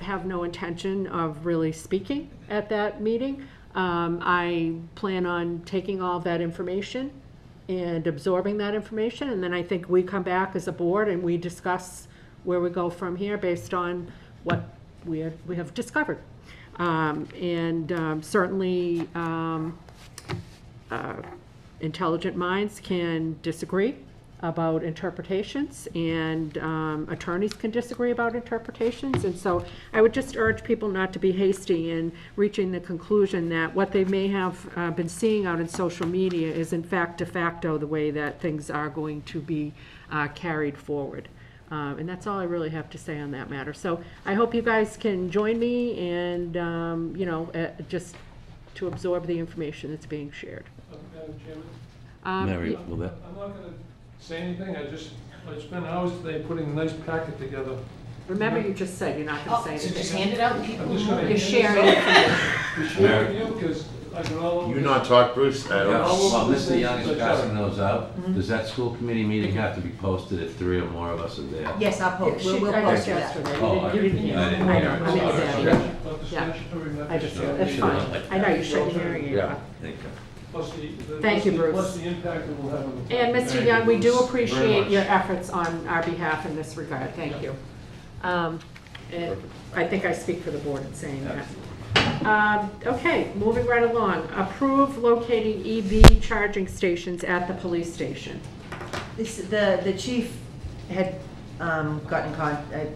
have no intention of really speaking at that meeting. I plan on taking all that information and absorbing that information, and then I think we come back as a board and we discuss where we go from here based on what we have discovered. Certainly, intelligent minds can disagree, about interpretations, and attorneys can disagree about interpretations. And so I would just urge people not to be hasty in reaching the conclusion that what they may have been seeing out in social media is in fact de facto the way that things are going to be carried forward. And that's all I really have to say on that matter. So I hope you guys can join me and, just to absorb the information that's being shared. Madam Chairman? Mary, will that? I'm not gonna say anything, I spent hours today putting a nice packet together. Remember, you just said you're not going to say So anything. just hand it out and people I'm just will gonna know. You're hand sharing this information. out. You're sharing with you, because I can all over. You not talk, Bruce? I Yeah, don't. while Mr. Young is Like passing that. those out, does that school committee meeting have to be posted if 3 or more of us are there? Yes, I'll post, we'll I post just that. asked her that. Oh, You didn't hear. I didn't I hear. know, I mean, Sorry. exactly. About the Yeah. statutory I methods. just, No, that's we fine. should've. I know you shouldn't hear it. Yeah. Thank you. Plus Thank you, Bruce. Plus the impact it will have on the. And Mr. Thank Young, you, we do Bruce, very appreciate much. your efforts on our behalf in this regard. Thank you. And I think I speak for the board in saying that. Okay, moving right along. Approve locating EV charging stations at the police station. The chief had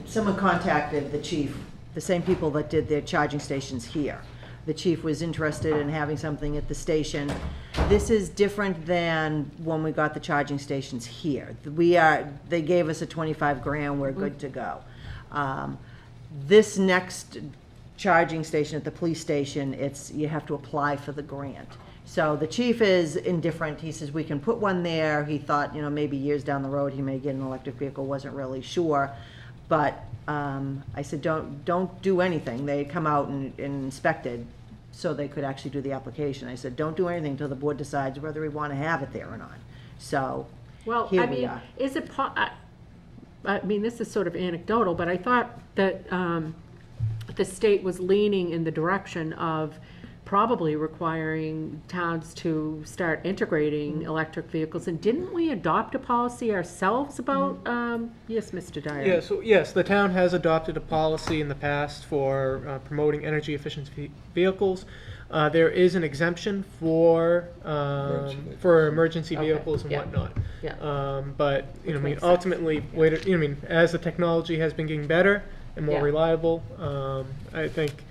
someone contacted the chief, the same people that did their charging stations here. The chief was interested in having something at the station. This is different than when we got the charging stations here. They gave us a 25 grand, we're good to go. This next charging station at the police station, you have to apply for the grant. So the chief is indifferent. He says we can put one there. He thought, maybe years down the road he may get an electric vehicle, wasn't really sure. But I said, don't do anything. They had come out and inspected so they could actually do the application. I said, don't do anything until the board decides whether we want to have it there or not. So Well, here I we mean, are. is it, I mean, this is sort of anecdotal, but I thought that the state was leaning in the direction of probably requiring towns to start integrating electric vehicles. And didn't we adopt a policy ourselves about, yes, Mr. Dyer? Yeah, so yes, the town has adopted a policy in the past for promoting energy efficient vehicles. There is an exemption for emergency Okay, vehicles and yeah. whatnot. Yeah. But Which I mean, makes sense. ultimately, as the technology has been getting better and more Yeah. reliable, I think,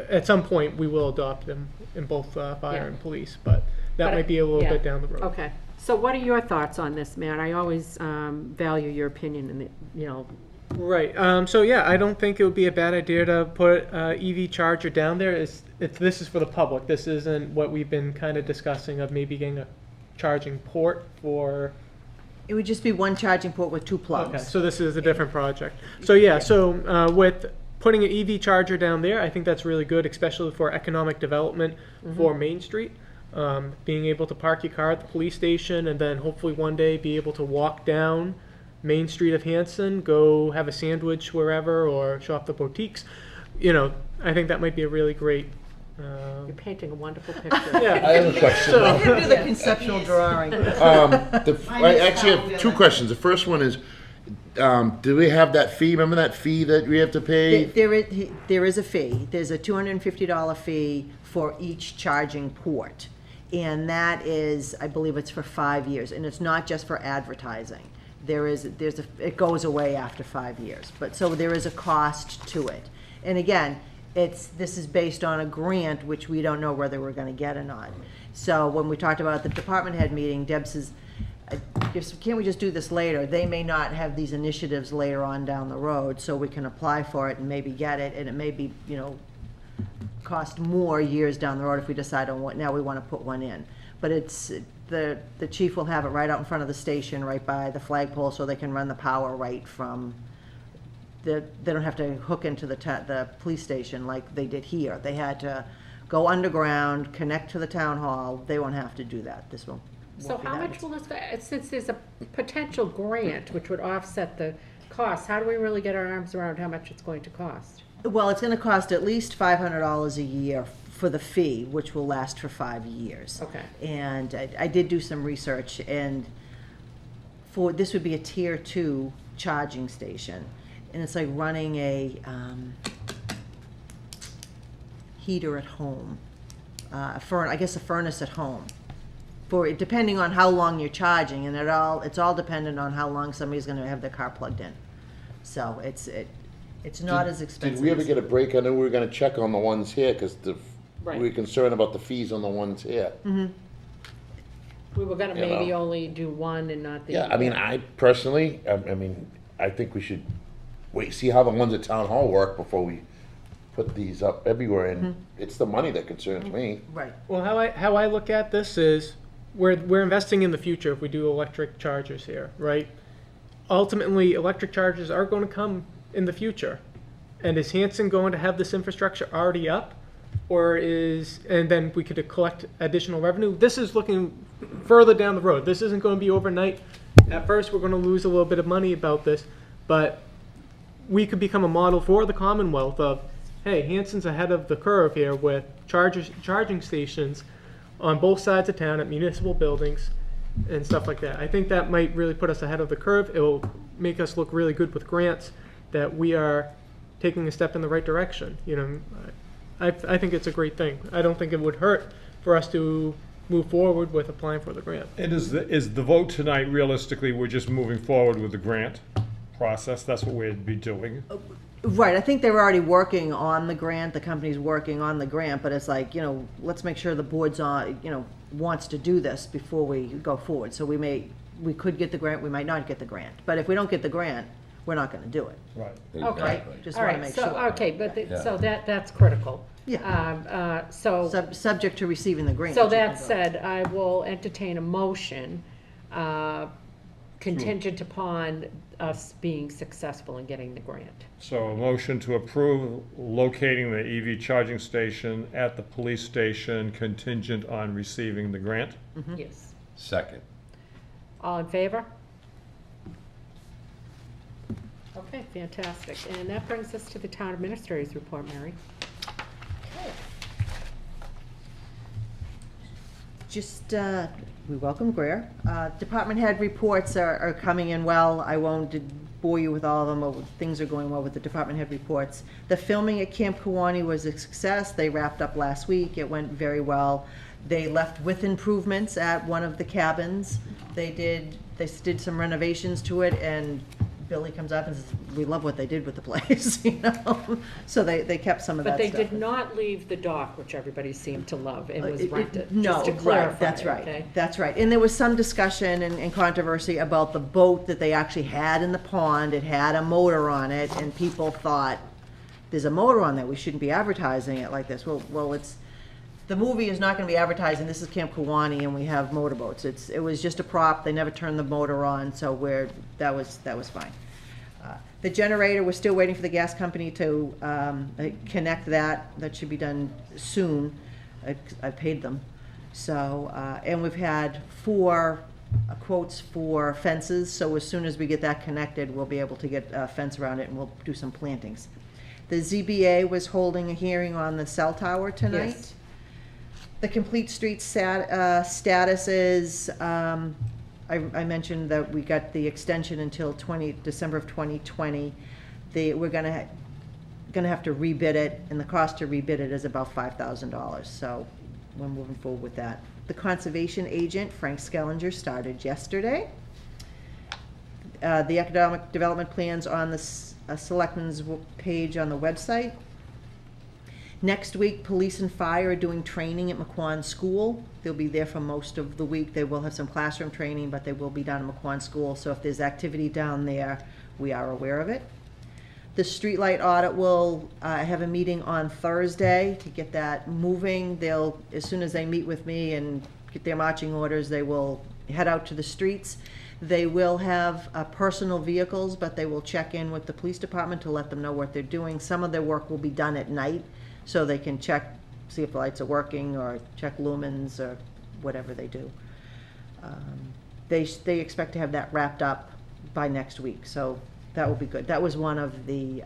at some point we will adopt them in both fire Yeah. and police. But that But might be a little yeah. bit down the road. Okay, so what are your thoughts on this, Matt? I always value your opinion in the, Right. So yeah, I don't think it would be a bad idea to put EV charger down there. This is for the public. This isn't what we've been kind of discussing of maybe getting a charging port for. It would just be one charging port with two plugs. Okay. So this is a different project. So yeah. So with putting an EV charger down there, I think that's really good, especially for economic development for Main Street. Being able to park your car at the police station and then hopefully one day be able to walk down Main Street of Hanson, go have a sandwich wherever or shop the boutiques. I think that might be a really great. you're painting a wonderful picture. Yeah. I have a question. You can do the conceptual drawing. I actually have 2 questions. The first one is, do we have that fee? Remember that fee that we have to pay? There is a fee. There's a $250 fee for each charging port. And that is, I believe it's for 5 years. And it's not just for advertising. It goes away after 5 years. But so there is a cost to it. And again, this is based on a grant, which we don't know whether we're gonna get or not. So when we talked about the department head meeting, Deb says, can't we just do this later? They may not have these initiatives later on down the road, so we can apply for it and maybe get it, and it may be, cost more years down the road if we decide on what, now we wanna put one in. But the chief will have it right out in front of the station, right by the flagpole, so they can run the power right from they don't have to hook into the police station like they did here. They had to go underground, connect to the town hall. They won't have to do that. This will. So how much will this, since there's a potential grant which would offset the cost, how do we really get our arms around how much it's going to cost? Well, it's gonna cost at least $500 a year for the fee, which will last for 5 years. Okay. And I did do some research, and this would be a tier 2 charging station. And it's like running a heater at home, I guess a furnace at home depending on how long you're charging, and it's all dependent on how long somebody's gonna have their car plugged in. So it's not as expensive. Did we ever get a break? I know we were gonna check on the ones here, because Right. we were concerned about the fees on the ones here. We were gonna You maybe know. only do one and not the. Yeah, I mean, I personally, I think we should see how the ones at Town Hall work before we put these up everywhere, and it's the money that concerns me. Right. Well, how I look at this is we're investing in the future if we do electric chargers here, right? Ultimately, electric chargers are going to come in the future. And is Hanson going to have this infrastructure already up? And then we could collect additional revenue? This is looking further down the road. This isn't going to be overnight. At first, we're going to lose a little bit of money about this, but we could become a model for the Commonwealth of, hey, Hanson's ahead of the curve here with charging stations on both sides of town at municipal buildings and stuff like that. I think that might really put us ahead of the curve. It will make us look really good with grants that we are taking a step in the right direction. You know, I think it's a great thing. I don't think it would hurt for us to move forward with applying for the grant. And is the vote tonight, realistically, we're just moving forward with the grant process? That's what we'd be doing? Right, I think they were already working on the grant, the company's working on the grant, but it's like, let's make sure the board's wants to do this before we go forward. So we could get the grant, we might not get the grant. But if we don't get the grant, we're not gonna do it. Right. Okay, Just all wanna right, make so, sure. okay, so that's critical. Yeah. So, Subject to receiving the grant. so you can that go. said, I will entertain a motion contingent upon us being successful in getting the grant. So a motion to approve locating the EV charging station at the police station contingent on receiving the grant? Yes. Second. All in favor? Okay, fantastic. And that brings us to the town administrator's report, Mary. Just, we welcome Greer. Department head reports are coming in well. I won't bore you with all of them, but things are going well with the department head reports. The filming at Camp Kiwanee was a success. They wrapped up last week. It went very well. They left with improvements at one of the cabins. They did some renovations to it, and Billy comes up and says, we love what they did with the place, So they kept some of that But stuff. they did not leave the dock, which everybody seemed to love. It was rented, No, just to right, clarify, that's right, okay? that's right. And there was some discussion and controversy about the boat that they actually had in the pond. It had a motor on it, and people thought, there's a motor on there, we shouldn't be advertising it like this. Well, the movie is not gonna be advertising, this is Camp Kiwanee and we have motorboats. It was just a prop, they never turned the motor on, so that was fine. The generator, we're still waiting for the gas company to connect that. That should be done soon. I paid them. So, and we've had 4 quotes for fences, so as soon as we get that connected, we'll be able to get a fence around it and we'll do some plantings. The ZBA was holding a hearing on the cell tower tonight. Yes. The complete street status is, I mentioned that we got the extension until December of 2020. We're gonna have to rebid it, and the cost to rebid it is about $5,000, so we're moving forward with that. The conservation agent, Frank Skellinger, started yesterday. The economic development plans on the selectmen's page on the website. Next week, police and fire are doing training at McQuon School. They'll be there for most of the week. They will have some classroom training, but they will be down at McQuon School. So if there's activity down there, we are aware of it. The streetlight audit will have a meeting on Thursday to get that moving. As soon as they meet with me and get their marching orders, they will head out to the streets. They will have personal vehicles, but they will check in with the police department to let them know what they're doing. Some of their work will be done at night, so they can check, see if the lights are working, or check lumens, or whatever they do. They expect to have that wrapped up by next week, so that will be good. That was one of the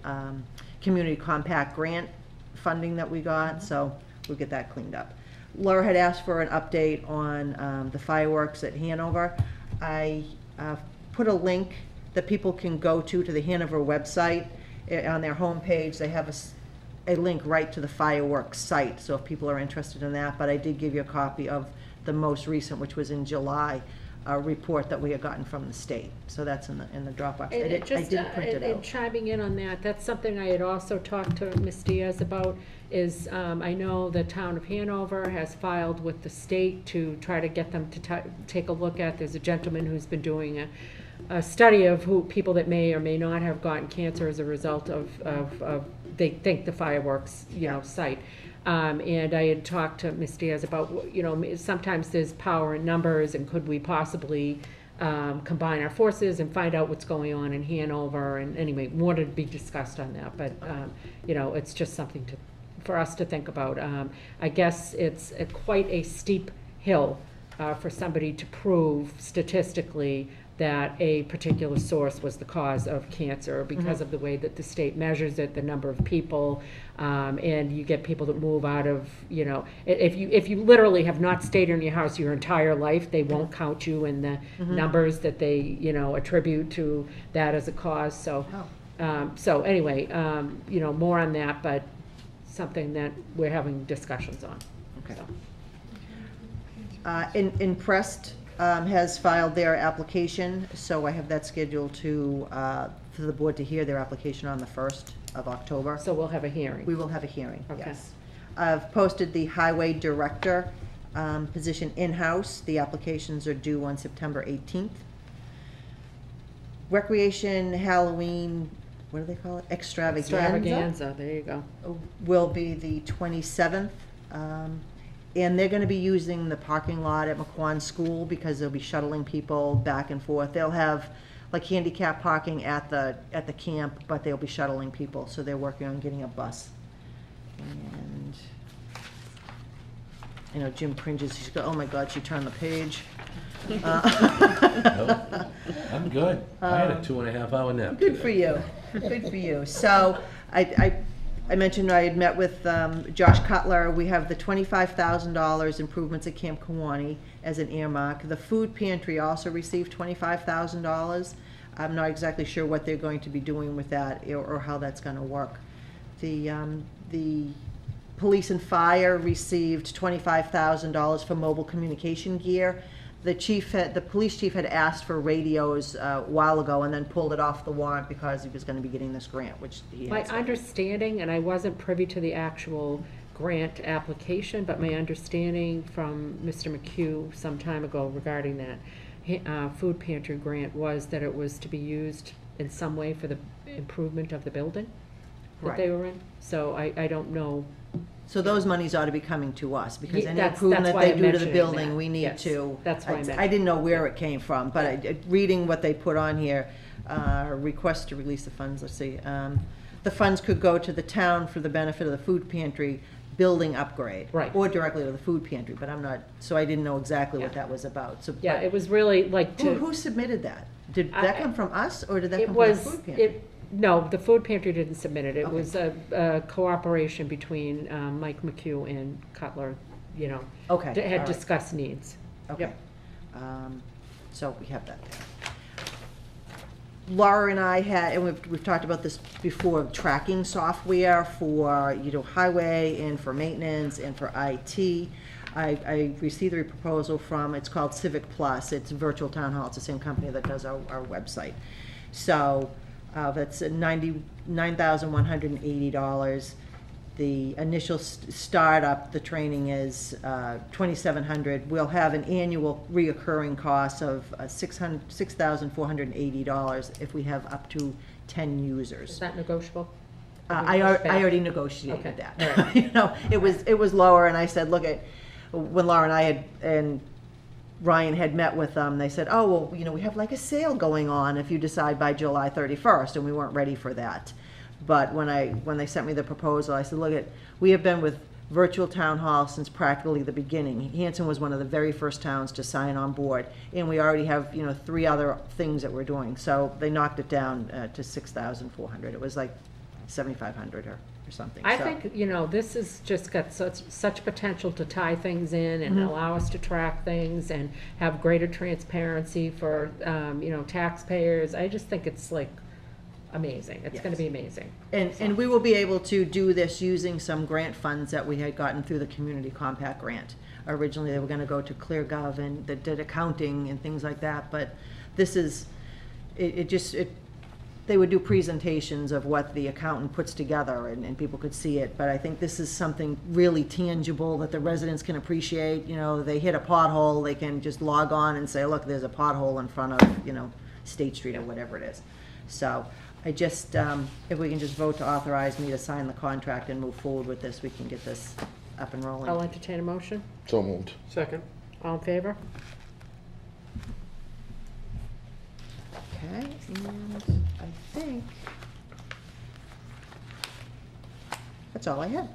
community compact grant funding that we got, so we'll get that cleaned up. Laura had asked for an update on the fireworks at Hanover. I put a link that people can go to the Hanover website. On their homepage, they have a link right to the fireworks site, so if people are interested in that. But I did give you a copy of the most recent, which was in July, report that we had gotten from the state. So that's in the Dropbox. I didn't print it And out. chiming in on that, that's something I had also talked to Ms. Diaz about, is I know the town of Hanover has filed with the state to try to get them to take a look at, there's a gentleman who's been doing a study of people that may or may not have gotten cancer as a result of they think the fireworks, site. And I had talked to Ms. Diaz about, sometimes there's power in numbers, and could we possibly combine our forces and find out what's going on in Hanover, and anyway, more to be discussed on that, but, it's just something for us to think about. I guess it's quite a steep hill for somebody to prove statistically that a particular source was the cause of cancer because of the way that the state measures it, the number of people, and you get people that move out of, if you literally have not stayed in your house your entire life, they won't count you in the numbers that they, attribute to that as a cause. So, so anyway, more on that, but something that we're having discussions on. Okay. So. Impressed has filed their application, so I have that scheduled for the board to hear their application on the 1st of October. So we'll have a hearing. We will have a hearing, Okay. yes. I've posted the highway director position in-house. The applications are due on September 18th. Recreation Halloween, what do they call it? Extravaganza, there you go. Will be the 27th. And they're gonna be using the parking lot at McQuon School because they'll be shuttling people back and forth. They'll have like handicap parking at the camp, but they'll be shuttling people, so they're working on getting a bus. And, Jim cringes, he's go, oh my God, she turned the page. Nope. I'm good. I had a 2.5-hour nap. Good for you, good for you. So, I mentioned I had met with Josh Cutler. We have the $25,000 improvements at Camp Kewanee as an earmark. The food pantry also received $25,000. I'm not exactly sure what they're going to be doing with that or how that's going to work. The police and fire received $25,000 for mobile communication gear. The police chief had asked for radios a while ago and then pulled it off the warrant because he was going to be getting this grant, which he My has. understanding, and I wasn't privy to the actual grant application, but my understanding from Mr. McHugh some time ago regarding that food pantry grant was that it was to be used in some way for the improvement of the building that they were in. So I don't know. So those monies ought to be coming to us, because any That's improvement that why they I'm do to the mentioning building, that. we need Yes, to. that's why I mentioned I didn't know where it came from, but reading what they put on here, request to release the funds, let's see. The funds could go to the town for the benefit of the food pantry building upgrade. Right. Or directly to the food pantry, but I'm not, so I didn't know exactly what that was about. So, Yeah, but it was really like to. who submitted that? Did that come from us, or did that It come from the was, food pantry? no, the food pantry didn't submit it. It Okay. was a cooperation between Mike McHugh and Cutler, Okay, that all had right. discussed needs. Okay. So we have that there. Laura and I had, and we've talked about this before, tracking software for, highway and for maintenance and for IT. I received a proposal from, it's called Civic Plus. It's Virtual Town Hall. It's the same company that does our website. So that's $99,180. The initial startup, the training is $2,700. We'll have an annual reoccurring cost of $6,480 if we have up to 10 users. Is that negotiable? I already negotiated Okay, that. all right. It was lower, and I said, look when Laura and I and Ryan had met with them, they said, oh, well, we have like a sale going on if you decide by July 31st, and we weren't ready for that. But when they sent me the proposal, I said, look, we have been with Virtual Town Hall since practically the beginning. Hanson was one of the very first towns to sign on board, and we already have, 3 other things that we're doing. So they knocked it down to $6,400. It was like $7,500 or something. I So- think, this has just got such potential to tie things in and allow us to track things and have greater transparency for, taxpayers. I just think it's like amazing. It's gonna be amazing. And we will be able to do this using some grant funds that we had gotten through the Community Compact Grant. Originally, they were gonna go to ClearGov and that did accounting and things like that, but this is, they would do presentations of what the accountant puts together and people could see it, but I think this is something really tangible that the residents can appreciate. You know, they hit a pothole, they can just log on and say, look, there's a pothole in front of, you know, State Street or whatever it is. So I just, if we can just vote to authorize me to sign the contract and move forward with this, we can get this up and rolling. I'll entertain a motion. So moved. Second. All in favor? Okay, and I think that's all I had.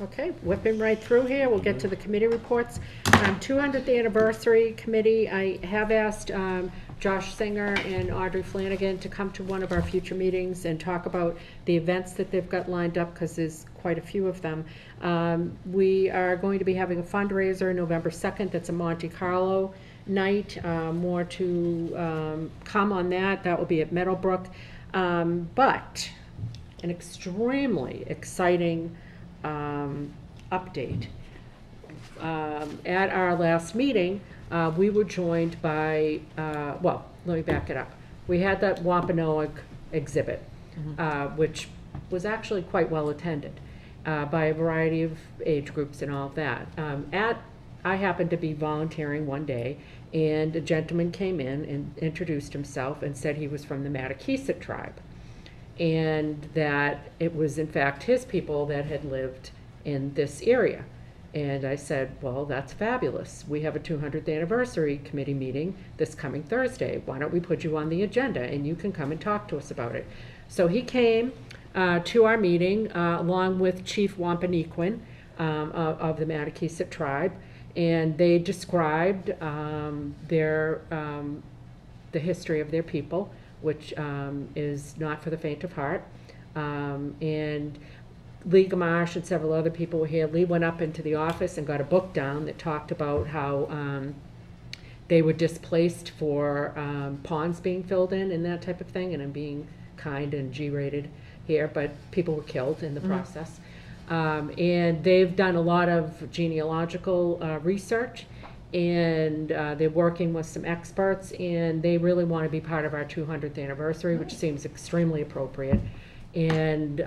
Okay, whipping right through here, we'll get to the committee reports. 200th Anniversary Committee, I have asked Josh Singer and Audrey Flanagan to come to one of our future meetings and talk about the events that they've got lined up, because there's quite a few of them. We are going to be having a fundraiser November 2nd, that's a Monte Carlo night. More to come on that. That will be at Meadowbrook. But an extremely exciting update. At our last meeting, we were joined by, well, let me back it up. We had that Wampanoag exhibit, which was actually quite well attended by a variety of age groups and all of that. I happened to be volunteering one day, and a gentleman came in and introduced himself and said he was from the Matakeesit tribe, and that it was in fact his people that had lived in this area. And I said, well, that's fabulous. We have a 200th anniversary committee meeting this coming Thursday. Why don't we put you on the agenda and you can come and talk to us about it? So he came to our meeting along with Chief Wampanoag of the Matakeesit tribe, and they described the history of their people, which is not for the faint of heart. And Lee Gamache and several other people were here. Lee went up into the office and got a book down that talked about how they were displaced for ponds being filled in and that type of thing, and I'm being kind and G-rated here, but people were killed in the process. And they've done a lot of genealogical research, and they're working with some experts, and they really want to be part of our 200th anniversary, which seems extremely appropriate. And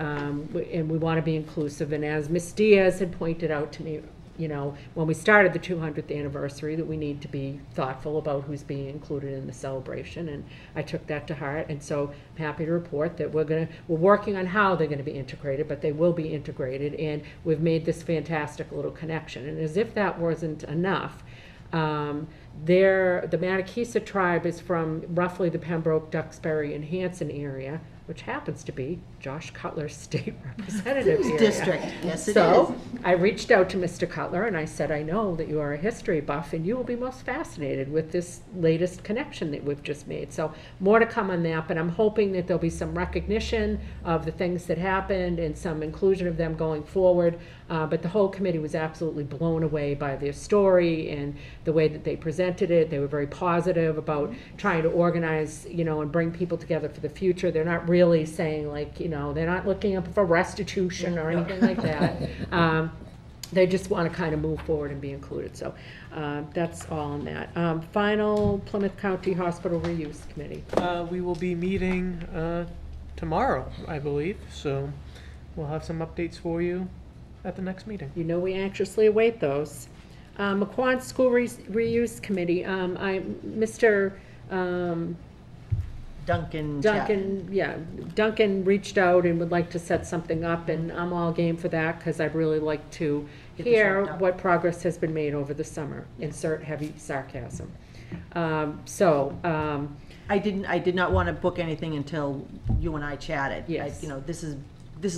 we want to be inclusive. And as Ms. Diaz had pointed out to me, you know, when we started the 200th anniversary, that we need to be thoughtful about who's being included in the celebration, and I took that to heart. And so I'm happy to report that we're working on how they're going to be integrated, but they will be integrated, and we've made this fantastic little connection. And as if that wasn't enough, the Matakeesit tribe is from roughly the Pembroke, Duxbury, and Hanson area, which happens to be Josh Cutler's state representative area. District, yes it is. So I reached out to Mr. Cutler and I said, I know that you are a history buff and you will be most fascinated with this latest connection that we've just made. So more to come on that, but I'm hoping that there'll be some recognition of the things that happened and some inclusion of them going forward. But the whole committee was absolutely blown away by their story and the way that they presented it. They were very positive about trying to organize, you know, and bring people together for the future. They're not really saying, like, you know, they're not looking up for restitution or anything like that. They just want to kind of move forward and be included. So that's all on that. Final Plymouth County Hospital Reuse Committee. We will be meeting tomorrow, I believe, so we'll have some updates for you at the next meeting. You know we anxiously await those. McQuon School Reuse Committee, Mr. Duncan reached out and would like to set something up, and I'm all game for that because I'd really like to hear what progress has been made over the summer. Insert heavy sarcasm. I did not want to book anything until you and I chatted. Yes. You know, this is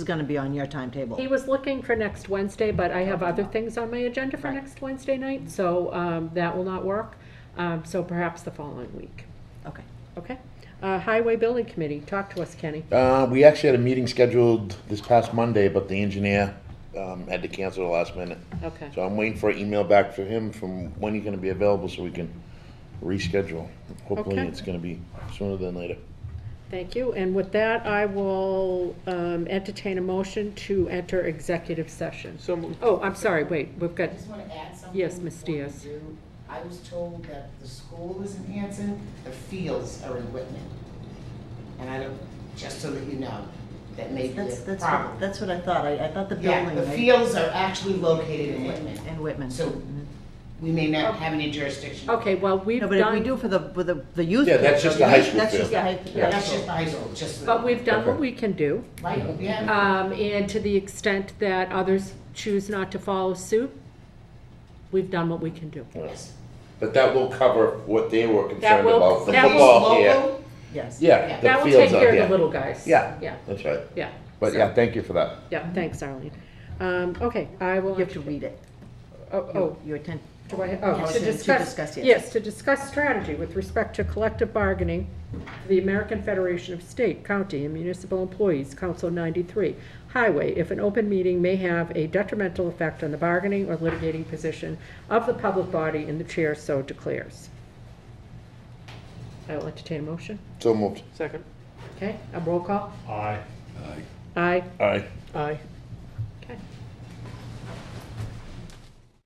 going to be on your timetable. He was looking for next Wednesday, but I have other things on my agenda for next Wednesday night, so that will not work. So perhaps the following week. Okay. Okay. Highway Building Committee, talk to us, Kenny. We actually had a meeting scheduled this past Monday, but the engineer had to cancel the last minute. Okay. So I'm waiting for an email back from him from when he's going to be available so we can reschedule. Hopefully Okay. it's going to be sooner than later. Thank you. And with that, I will entertain a motion to enter executive session. So moved. Oh, I'm sorry, wait, we've got, I just want to add something. Yes, Ms. before we Diaz. do. I was told that the school is in Hanson, the fields are in Whitman. And I don't, just so that you know, that may be a problem. That's what I thought. I thought the Yeah, building. the fields are actually located in Whitman. In Whitman. So we may not have any jurisdiction. okay, well, we've No, but if we done, do for the youth. Yeah, that's just the high school That's just the field. high. Yeah. That's just the high school, just. but we've done what we can do. Right, yeah. And to the extent that others choose not to follow suit, we've done what we can do. Yes. But that will cover what they were That concerned will- about, the that will- football here. Local? Yes. Yeah, That the will fields take are care of the here. little guys. Yeah, Yeah, that's right. yeah. But So- yeah, thank you for that. Yeah, thanks, Arlene. Okay, I will. You have to read it. Oh, Your attention. do I, Yes, to to discuss, discuss, yes. yes, to discuss strategy with respect to collective bargaining for the American Federation of State, County, and Municipal Employees, Council 93. Highway, if an open meeting may have a detrimental effect on the bargaining or litigating position of the public body and the chair so declares. I will entertain a motion. So moved. Second. Okay, a roll call? Aye. Aye. Aye. Aye.